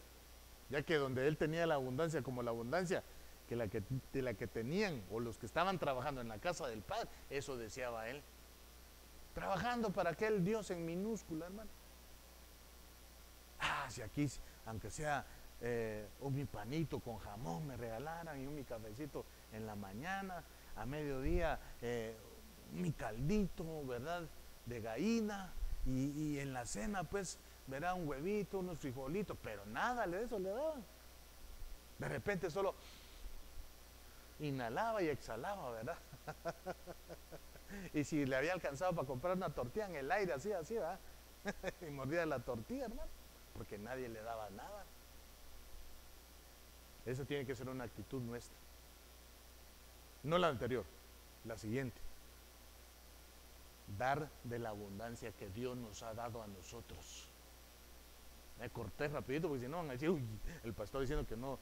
ya que donde él tenía la abundancia, como la abundancia de la que tenían, o los que estaban trabajando en la casa del Padre, eso deseaba él. Trabajando para aquel Dios en minúscula, hermano. Si aquí, aunque sea mi panito con jamón me regalaran, y mi cafecito en la mañana, a mediodía, mi caldito, ¿verdad?, de gallina, y en la cena, pues, verá, un huevito, unos frijolitos, pero nada de eso le daban. De repente solo inhalaba y exhalaba, ¿verdad? Y si le había alcanzado para comprar una tortilla en el aire, así, ¿verdad? Y mordía la tortilla, hermano, porque nadie le daba nada. Esa tiene que ser una actitud nuestra. No la anterior, la siguiente. Dar de la abundancia que Dios nos ha dado a nosotros. Me corté rapidito porque si no van a decir, uy, el pastor diciendo que no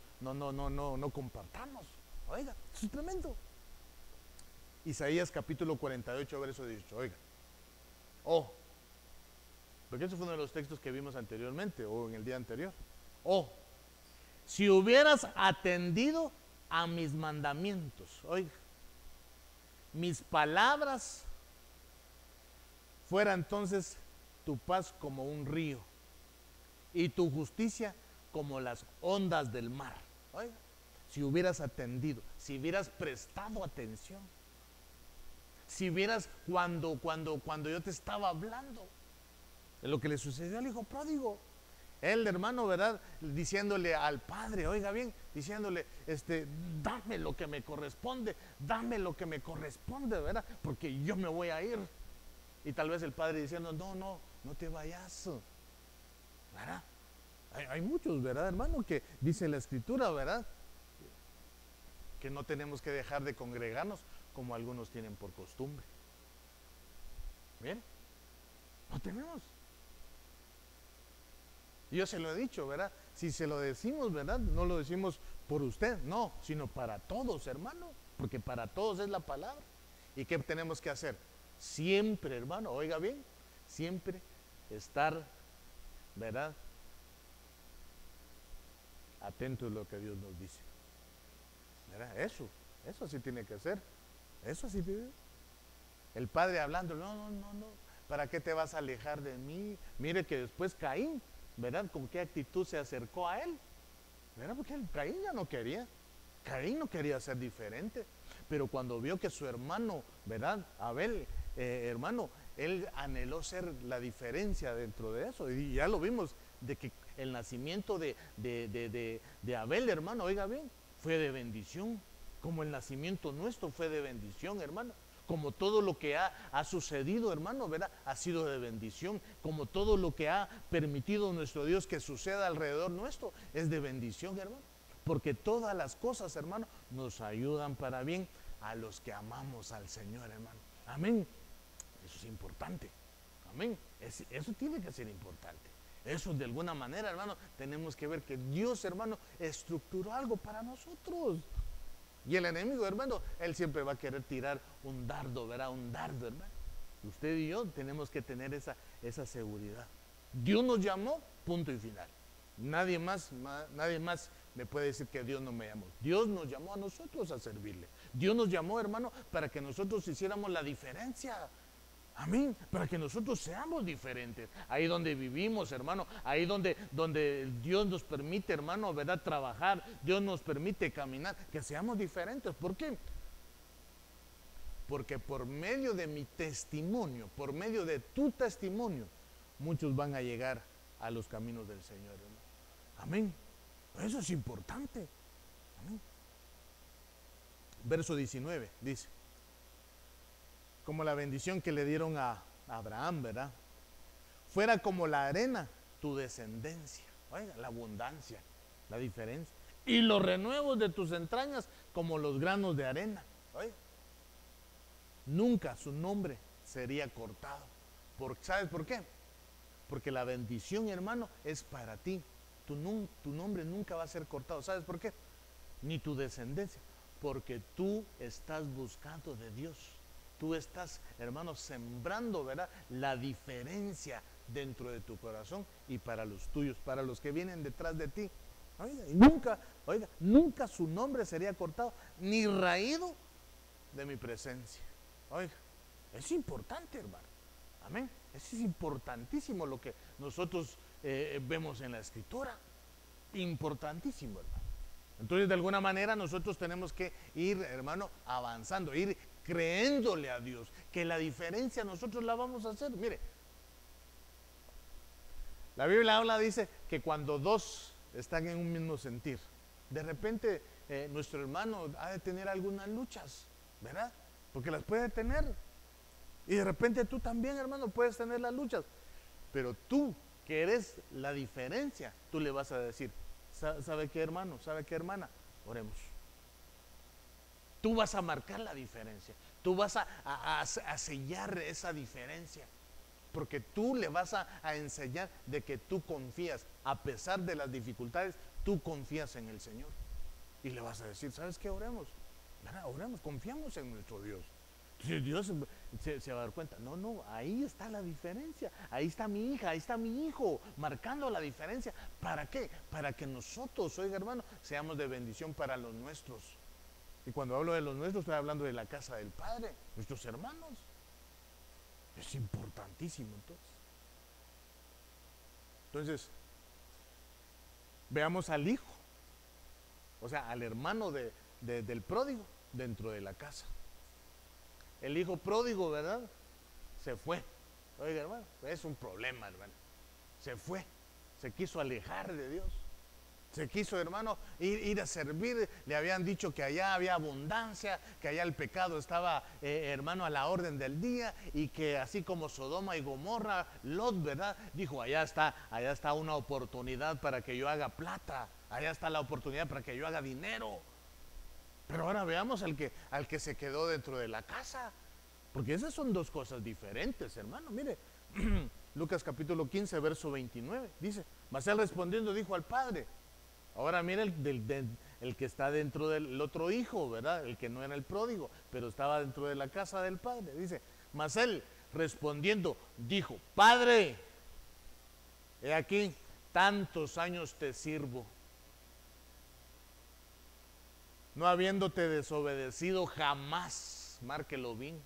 compartamos. Oiga, eso es tremendo. Isaías capítulo 48, verso 18, oiga. Porque ese fue uno de los textos que vimos anteriormente, o en el día anterior. Si hubieras atendido a mis mandamientos, oiga, mis palabras, fuera entonces tu paz como un río, y tu justicia como las ondas del mar. Oiga, si hubieras atendido, si hubieras prestado atención, si hubieras cuando yo te estaba hablando de lo que le sucedió al hijo pródigo, el hermano, ¿verdad?, diciéndole al padre, oiga bien, diciéndole, dame lo que me corresponde, ¿verdad?, porque yo me voy a ir. Y tal vez el padre diciendo, no te vayas, ¿verdad? Hay muchos, ¿verdad, hermano?, que dice la escritura, ¿verdad?, que no tenemos que dejar de congregarnos como algunos tienen por costumbre. Bien, no tenemos. Yo se lo he dicho, ¿verdad? Si se lo decimos, ¿verdad?, no lo decimos por usted, no, sino para todos, hermano, porque para todos es la palabra. ¿Y qué tenemos que hacer? Siempre, hermano, oiga bien, siempre estar, ¿verdad?, atento a lo que Dios nos dice, ¿verdad? Eso sí tiene que ser, eso sí tiene. El padre hablando, no, ¿para qué te vas a alejar de mí? Mire que después Caín, ¿verdad?, con qué actitud se acercó a él, ¿verdad? Porque Caín ya no quería. Caín no quería ser diferente, pero cuando vio que su hermano, ¿verdad?, Abel, hermano, él anheló ser la diferencia dentro de eso. Y ya lo vimos, de que el nacimiento de Abel, hermano, oiga bien, fue de bendición, como el nacimiento nuestro fue de bendición, hermano. Como todo lo que ha sucedido, hermano, ¿verdad?, ha sido de bendición. Como todo lo que ha permitido nuestro Dios que suceda alrededor nuestro es de bendición, hermano. Porque todas las cosas, hermano, nos ayudan para bien a los que amamos al Señor, hermano. Amén. Eso es importante. Amén. Eso tiene que ser importante. Eso de alguna manera, hermano, tenemos que ver que Dios, hermano, estructuró algo para nosotros. Y el enemigo, hermano, él siempre va a querer tirar un dardo, ¿verdad? Un dardo, hermano. Usted y yo tenemos que tener esa seguridad. Dios nos llamó, punto y final. Nadie más me puede decir que Dios no me llamó. Dios nos llamó a nosotros a servirle. Dios nos llamó, hermano, para que nosotros hiciéramos la diferencia. Amén, para que nosotros seamos diferentes. Ahí donde vivimos, hermano, ahí donde Dios nos permite, hermano, ¿verdad?, trabajar, Dios nos permite caminar, que seamos diferentes. ¿Por qué? Porque por medio de mi testimonio, por medio de tu testimonio, muchos van a llegar a los caminos del Señor, hermano. Amén. Eso es importante. Amén. Verso 19 dice: como la bendición que le dieron a Abraham, ¿verdad?, fuera como la arena tu descendencia. Oiga, la abundancia, la diferencia. Y los renuevos de tus entrañas como los granos de arena. Oiga, nunca su nombre sería cortado. ¿Sabes por qué? Porque la bendición, hermano, es para ti. Tu nombre nunca va a ser cortado. ¿Sabes por qué? Ni tu descendencia. Porque tú estás buscando de Dios. Tú estás, hermano, sembrando, ¿verdad?, la diferencia dentro de tu corazón y para los tuyos, para los que vienen detrás de ti. Oiga, y nunca su nombre sería cortado, ni raído de mi presencia. Oiga, es importante, hermano. Amén. Eso es importantísimo lo que nosotros vemos en la Escritura. Importantísimo, hermano. Entonces, de alguna manera, nosotros tenemos que ir, hermano, avanzando, ir creyéndole a Dios, que la diferencia nosotros la vamos a hacer. Mire, la Biblia dice que cuando dos están en un mismo sentir, de repente nuestro hermano ha de tener algunas luchas, ¿verdad? Porque las puede tener. Y de repente tú también, hermano, puedes tener las luchas. Pero tú, que eres la diferencia, tú le vas a decir: ¿sabe qué, hermano? ¿Sabe qué, hermana? Oremos. Tú vas a marcar la diferencia. Tú vas a sellar esa diferencia. Porque tú le vas a enseñar de que tú confías, a pesar de las dificultades, tú confías en el Señor. Y le vas a decir: ¿sabes qué? Oremos. Oremos, confiamos en nuestro Dios. Dios se va a dar cuenta. No, ahí está la diferencia. Ahí está mi hija, ahí está mi hijo, marcando la diferencia. ¿Para qué? Para que nosotros, oiga, hermano, seamos de bendición para los nuestros. Y cuando hablo de los nuestros, estoy hablando de la casa del Padre, nuestros hermanos. Es importantísimo, entonces. Veamos al hijo, o sea, al hermano del pródigo dentro de la casa. El hijo pródigo, ¿verdad?, se fue. Oiga, hermano, es un problema, hermano. Se fue, se quiso alejar de Dios. Se quiso, hermano, ir a servir. Le habían dicho que allá había abundancia, que allá el pecado estaba, hermano, a la orden del día, y que así como Sodoma y Gomorra, Lot, ¿verdad?, dijo: allá está una oportunidad para que yo haga plata, allá está la oportunidad para que yo haga dinero. Pero ahora veamos al que se quedó dentro de la casa, porque esas son dos cosas diferentes, hermano. Mire, Lucas capítulo 15, verso 29, dice: mas él respondiendo dijo al padre. Ahora mire el que está dentro del otro hijo, ¿verdad?, el que no era el pródigo, pero estaba dentro de la casa del padre. Dice: mas él respondiendo, dijo, Padre, he aquí, tantos años te sirvo, no habiéndote desobedecido jamás, márquelo bien,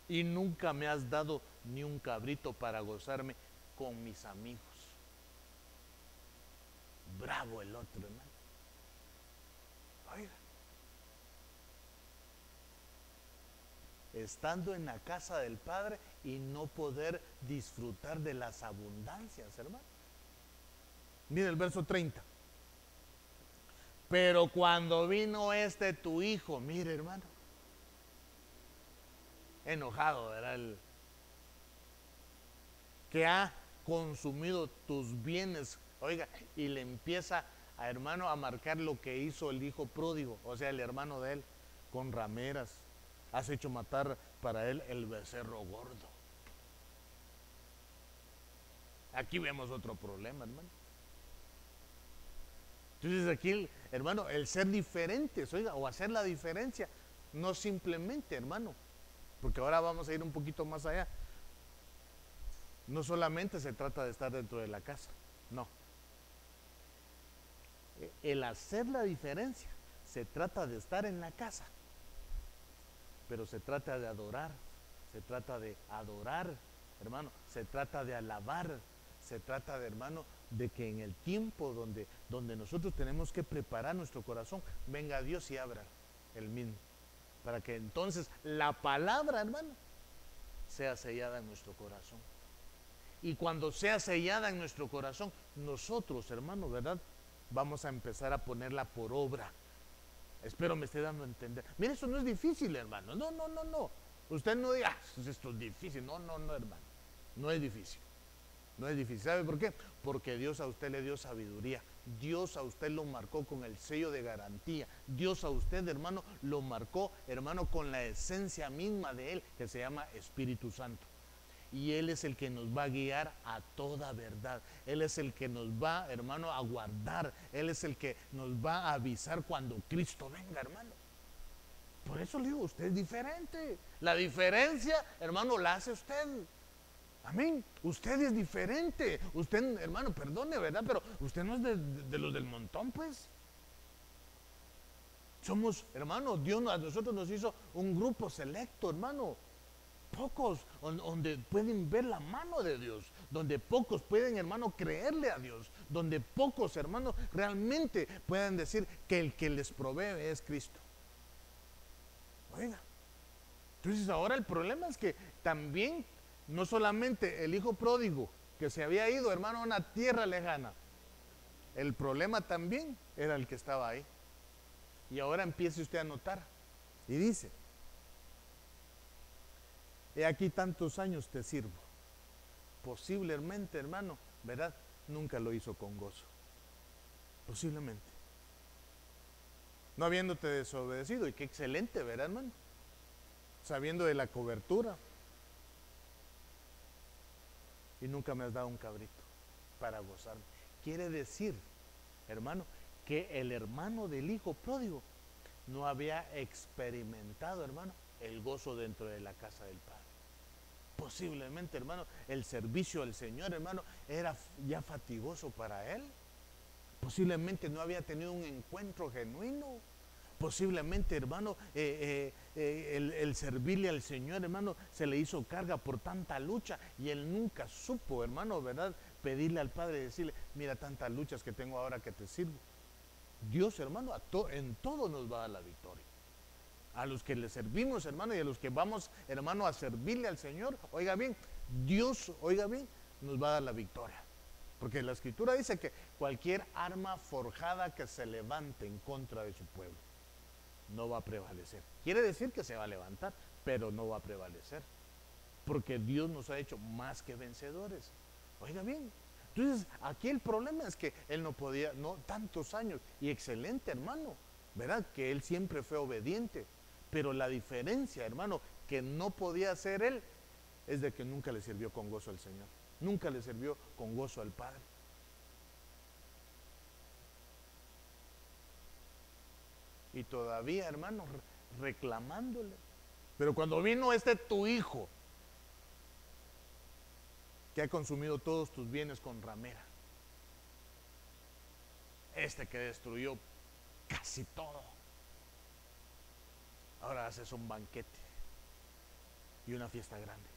y nunca me has dado ni un cabrito para gozarme con mis amigos. Bravo el otro, hermano. Oiga, estando en la casa del Padre y no poder disfrutar de las abundancias, hermano. Mire el verso 30. Pero cuando vino tu hijo, mire, hermano, enojado, ¿verdad? Que ha consumido tus bienes, oiga, y le empieza a, hermano, a marcar lo que hizo el hijo pródigo, o sea, el hermano de él, con rameras. Has hecho matar para él el becerro gordo. Aquí vemos otro problema, hermano. Entonces aquí, hermano, el ser diferentes, oiga, o hacer la diferencia, no simplemente, hermano, porque ahora vamos a ir un poquito más allá. No solamente se trata de estar dentro de la casa, no. El hacer la diferencia se trata de estar en la casa, pero se trata de adorar, hermano, se trata de alabar, se trata de, hermano, de que en el tiempo donde nosotros tenemos que preparar nuestro corazón, venga Dios y abra el mismo, para que entonces la palabra, hermano, sea sellada en nuestro corazón. Y cuando sea sellada en nuestro corazón, nosotros, hermano, ¿verdad? Vamos a empezar a ponerla por obra. Espero me esté dando a entender. Mire, eso no es difícil, hermano. No. Usted no diga, esto es difícil. No, hermano. No es difícil. No es difícil. ¿Sabe por qué? Porque Dios a usted le dio sabiduría. Dios a usted lo marcó con el sello de garantía. Dios a usted, hermano, lo marcó, hermano, con la esencia misma de Él, que se llama Espíritu Santo. Y Él es el que nos va a guiar a toda verdad. Él es el que nos va, hermano, a guardar. Él es el que nos va a avisar cuando Cristo venga, hermano. Por eso le digo, usted es diferente. La diferencia, hermano, la hace usted. Amén. Usted es diferente. Usted, hermano, perdone, ¿verdad? Pero usted no es de los del montón, pues. Somos, hermano, Dios a nosotros nos hizo un grupo selecto, hermano. Pocos donde pueden ver la mano de Dios, donde pocos pueden, hermano, creerle a Dios, donde pocos, hermanos, realmente puedan decir que el que les provee es Cristo. Oiga, entonces ahora el problema es que también, no solamente el hijo pródigo que se había ido, hermano, a una tierra lejana, el problema también era el que estaba ahí. Y ahora empiece usted a notar, y dice, he aquí tantos años te sirvo. Posiblemente, hermano, ¿verdad? Nunca lo hizo con gozo. Posiblemente. No habiéndote desobedecido. Y qué excelente, ¿verdad, hermano? Sabiendo de la cobertura. Y nunca me has dado un cabrito para gozarme. Quiere decir, hermano, que el hermano del hijo pródigo no había experimentado, hermano, el gozo dentro de la casa del Padre. Posiblemente, hermano, el servicio al Señor, hermano, era ya fatigoso para él. Posiblemente no había tenido un encuentro genuino. Posiblemente, hermano, el servirle al Señor, hermano, se le hizo carga por tanta lucha y él nunca supo, hermano, ¿verdad? Pedirle al Padre y decirle, mira tantas luchas que tengo ahora que te sirvo. Dios, hermano, en todo nos va a dar la victoria. A los que le servimos, hermano, y a los que vamos, hermano, a servirle al Señor, oiga bien, Dios, oiga bien, nos va a dar la victoria. Porque la Escritura dice que cualquier arma forjada que se levante en contra de su pueblo no va a prevalecer. Quiere decir que se va a levantar, pero no va a prevalecer. Porque Dios nos ha hecho más que vencedores. Oiga bien. Entonces, aquí el problema es que él no podía, no tantos años, y excelente, hermano, ¿verdad? Que él siempre fue obediente. Pero la diferencia, hermano, que no podía hacer él, es de que nunca le sirvió con gozo al Señor. Nunca le sirvió con gozo al Padre. Y todavía, hermano, reclamándole. Pero cuando vino tu hijo, que ha consumido todos tus bienes con ramera. Este que destruyó casi todo. Ahora haces un banquete y una fiesta grande.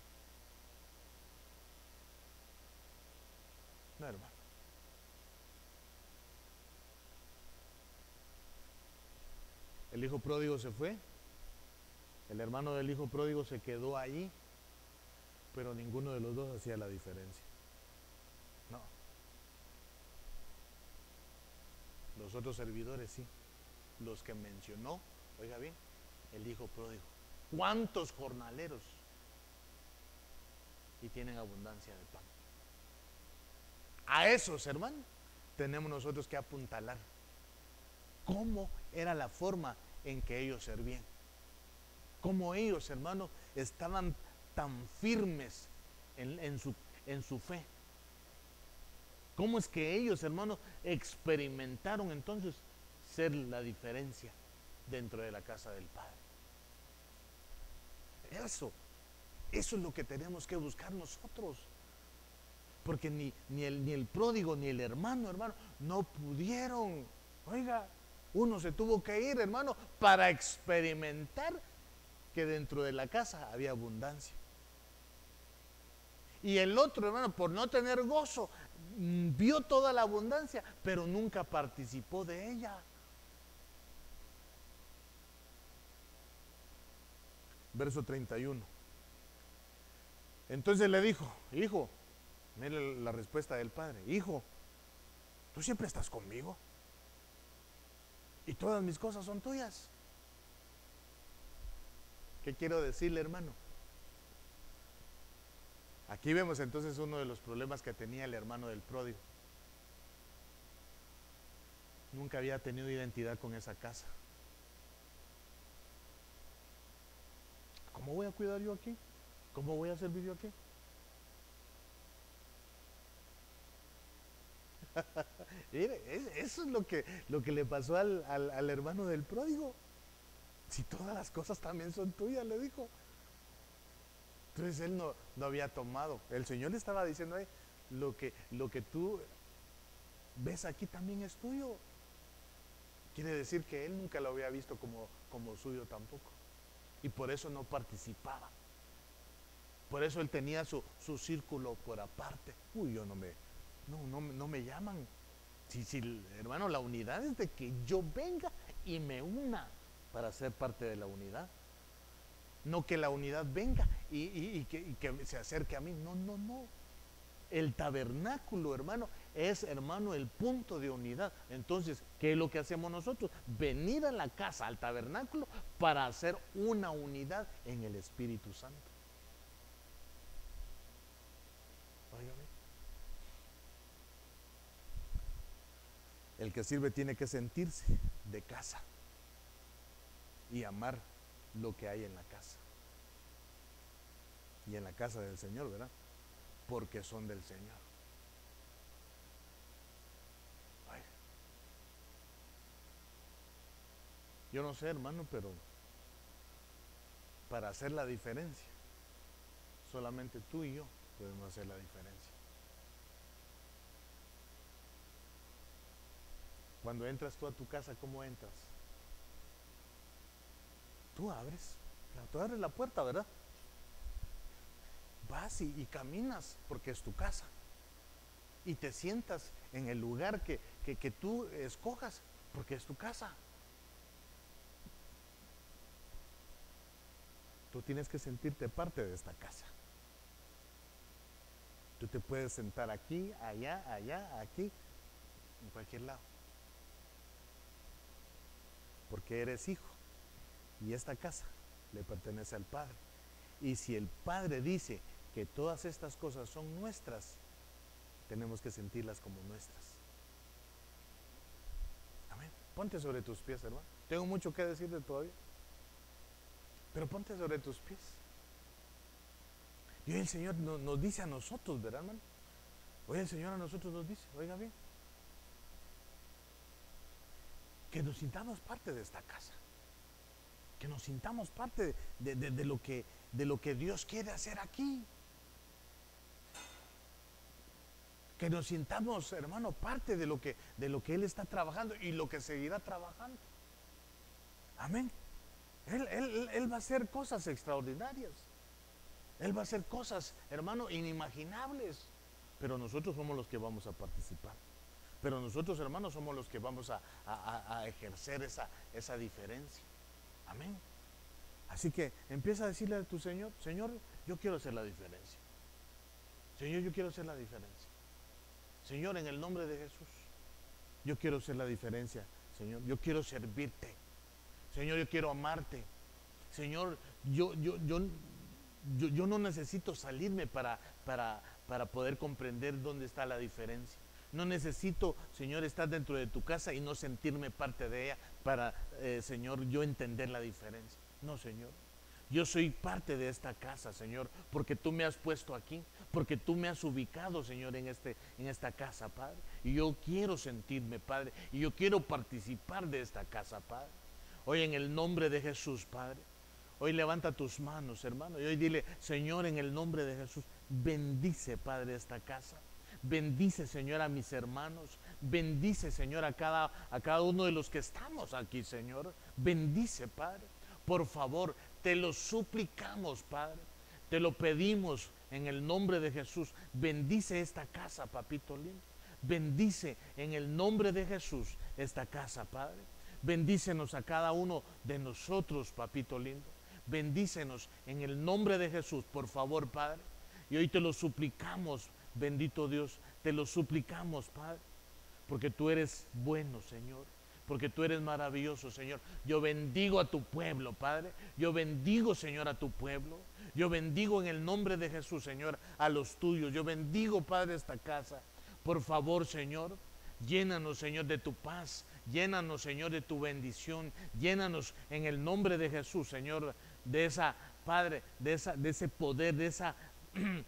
No, hermano. El hijo pródigo se fue. El hermano del hijo pródigo se quedó ahí, pero ninguno de los dos hacía la diferencia. No. Los otros servidores sí. Los que mencionó, oiga bien, el hijo pródigo. ¿Cuántos jornaleros? Y tienen abundancia de pan. A esos, hermano, tenemos nosotros que apuntalar. ¿Cómo era la forma en que ellos servían? Cómo ellos, hermano, estaban tan firmes en su fe. ¿Cómo es que ellos, hermano, experimentaron entonces ser la diferencia dentro de la casa del Padre? Eso es lo que tenemos que buscar nosotros. Porque ni el pródigo ni el hermano, no pudieron. Oiga, uno se tuvo que ir, hermano, para experimentar que dentro de la casa había abundancia. Y el otro, hermano, por no tener gozo, vio toda la abundancia, pero nunca participó de ella. Verso 31. Entonces le dijo: hijo, mire la respuesta del padre: hijo, tú siempre estás conmigo y todas mis cosas son tuyas. ¿Qué quiero decirle, hermano? Aquí vemos entonces uno de los problemas que tenía el hermano del pródigo. Nunca había tenido identidad con esa casa. ¿Cómo voy a cuidar yo aquí? ¿Cómo voy a servir yo aquí? Mire, eso es lo que le pasó al hermano del pródigo. Si todas las cosas también son tuyas, le dijo. Entonces él no había tomado. El Señor le estaba diciendo: lo que tú ves aquí también es tuyo. Quiere decir que él nunca lo había visto como suyo tampoco. Y por eso no participaba. Por eso él tenía su círculo por aparte. Uy, yo no me llaman. Si, hermano, la unidad es de que yo venga y me una para ser parte de la unidad. No que la unidad venga y que se acerque a mí. No. El tabernáculo, hermano, es, hermano, el punto de unidad. Entonces, ¿qué es lo que hacemos nosotros? Venir a la casa, al tabernáculo, para hacer una unidad en el Espíritu Santo. Óigame. El que sirve tiene que sentirse de casa y amar lo que hay en la casa. Y en la casa del Señor, ¿verdad? Porque son del Señor. Ay. Yo no sé, hermano, pero para hacer la diferencia, solamente tú y yo podemos hacer la diferencia. Cuando entras tú a tu casa, ¿cómo entras? Tú abres la puerta, ¿verdad? Vas y caminas porque es tu casa. Y te sientas en el lugar que tú escojas porque es tu casa. Tú tienes que sentirte parte de esta casa. Tú te puedes sentar aquí, allá, aquí, en cualquier lado. Porque eres hijo. Y esta casa le pertenece al Padre. Y si el Padre dice que todas estas cosas son nuestras, tenemos que sentirlas como nuestras. Amén. Ponte sobre tus pies, hermano. Tengo mucho que decirte todavía, pero ponte sobre tus pies. Y hoy el Señor nos dice a nosotros, ¿verdad, hermano? Hoy el Señor a nosotros nos dice, oiga bien, que nos sintamos parte de esta casa, que nos sintamos parte de lo que Dios quiere hacer aquí. Que nos sintamos, hermano, parte de lo que Él está trabajando y lo que seguirá trabajando. Amén. Él va a hacer cosas extraordinarias. Él va a hacer cosas, hermano, inimaginables. Pero nosotros somos los que vamos a participar. Pero nosotros, hermanos, somos los que vamos a ejercer esa diferencia. Amén. Así que empieza a decirle a tu Señor: Señor, yo quiero hacer la diferencia. Señor, yo quiero hacer la diferencia. Señor, en el nombre de Jesús, yo quiero hacer la diferencia. Señor, yo quiero servirte. Señor, yo quiero amarte. Señor, yo no necesito salirme para poder comprender dónde está la diferencia. No necesito, Señor, estar dentro de tu casa y no sentirme parte de ella para, Señor, yo entender la diferencia. No, Señor. Yo soy parte de esta casa, Señor, porque tú me has puesto aquí, porque tú me has ubicado, Señor, en esta casa, Padre. Y yo quiero sentirme, Padre, y yo quiero participar de esta casa, Padre. Hoy en el nombre de Jesús, Padre. Hoy levanta tus manos, hermano, y hoy dile: Señor, en el nombre de Jesús, bendice, Padre, esta casa. Bendice, Señor, a mis hermanos. Bendice, Señor, a cada uno de los que estamos aquí, Señor. Bendice, Padre. Por favor, te lo suplicamos, Padre. Te lo pedimos en el nombre de Jesús. Bendice esta casa, papito lindo. Bendice en el nombre de Jesús esta casa, Padre. Bendícenos a cada uno de nosotros, papito lindo. Bendícenos en el nombre de Jesús, por favor, Padre. Y hoy te lo suplicamos, bendito Dios. Te lo suplicamos, Padre, porque tú eres bueno, Señor. Porque tú eres maravilloso, Señor. Yo bendigo a tu pueblo, Padre. Yo bendigo, Señor, a tu pueblo. Yo bendigo en el nombre de Jesús, Señor, a los tuyos. Yo bendigo, Padre, esta casa. Por favor, Señor, llénanos, Señor, de tu paz. Llénanos, Señor, de tu bendición. Llénanos en el nombre de Jesús, Señor, de esa, Padre, de ese poder, de esa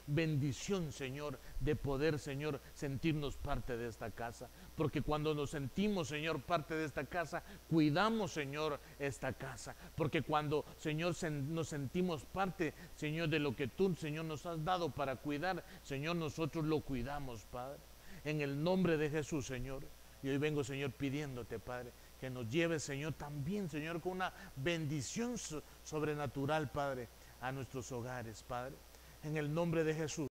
bendición, Señor, de poder, Señor, sentirnos parte de esta casa. Porque cuando nos sentimos, Señor, parte de esta casa, cuidamos, Señor, esta casa. Porque cuando, Señor, nos sentimos parte, Señor, de lo que tú, Señor, nos has dado para cuidar, Señor, nosotros lo cuidamos, Padre. En el nombre de Jesús, Señor. Y hoy vengo, Señor, pidiéndote, Padre, que nos lleves, Señor, también, Señor, con una bendición sobrenatural, Padre, a nuestros hogares, Padre. En el nombre de Jesús.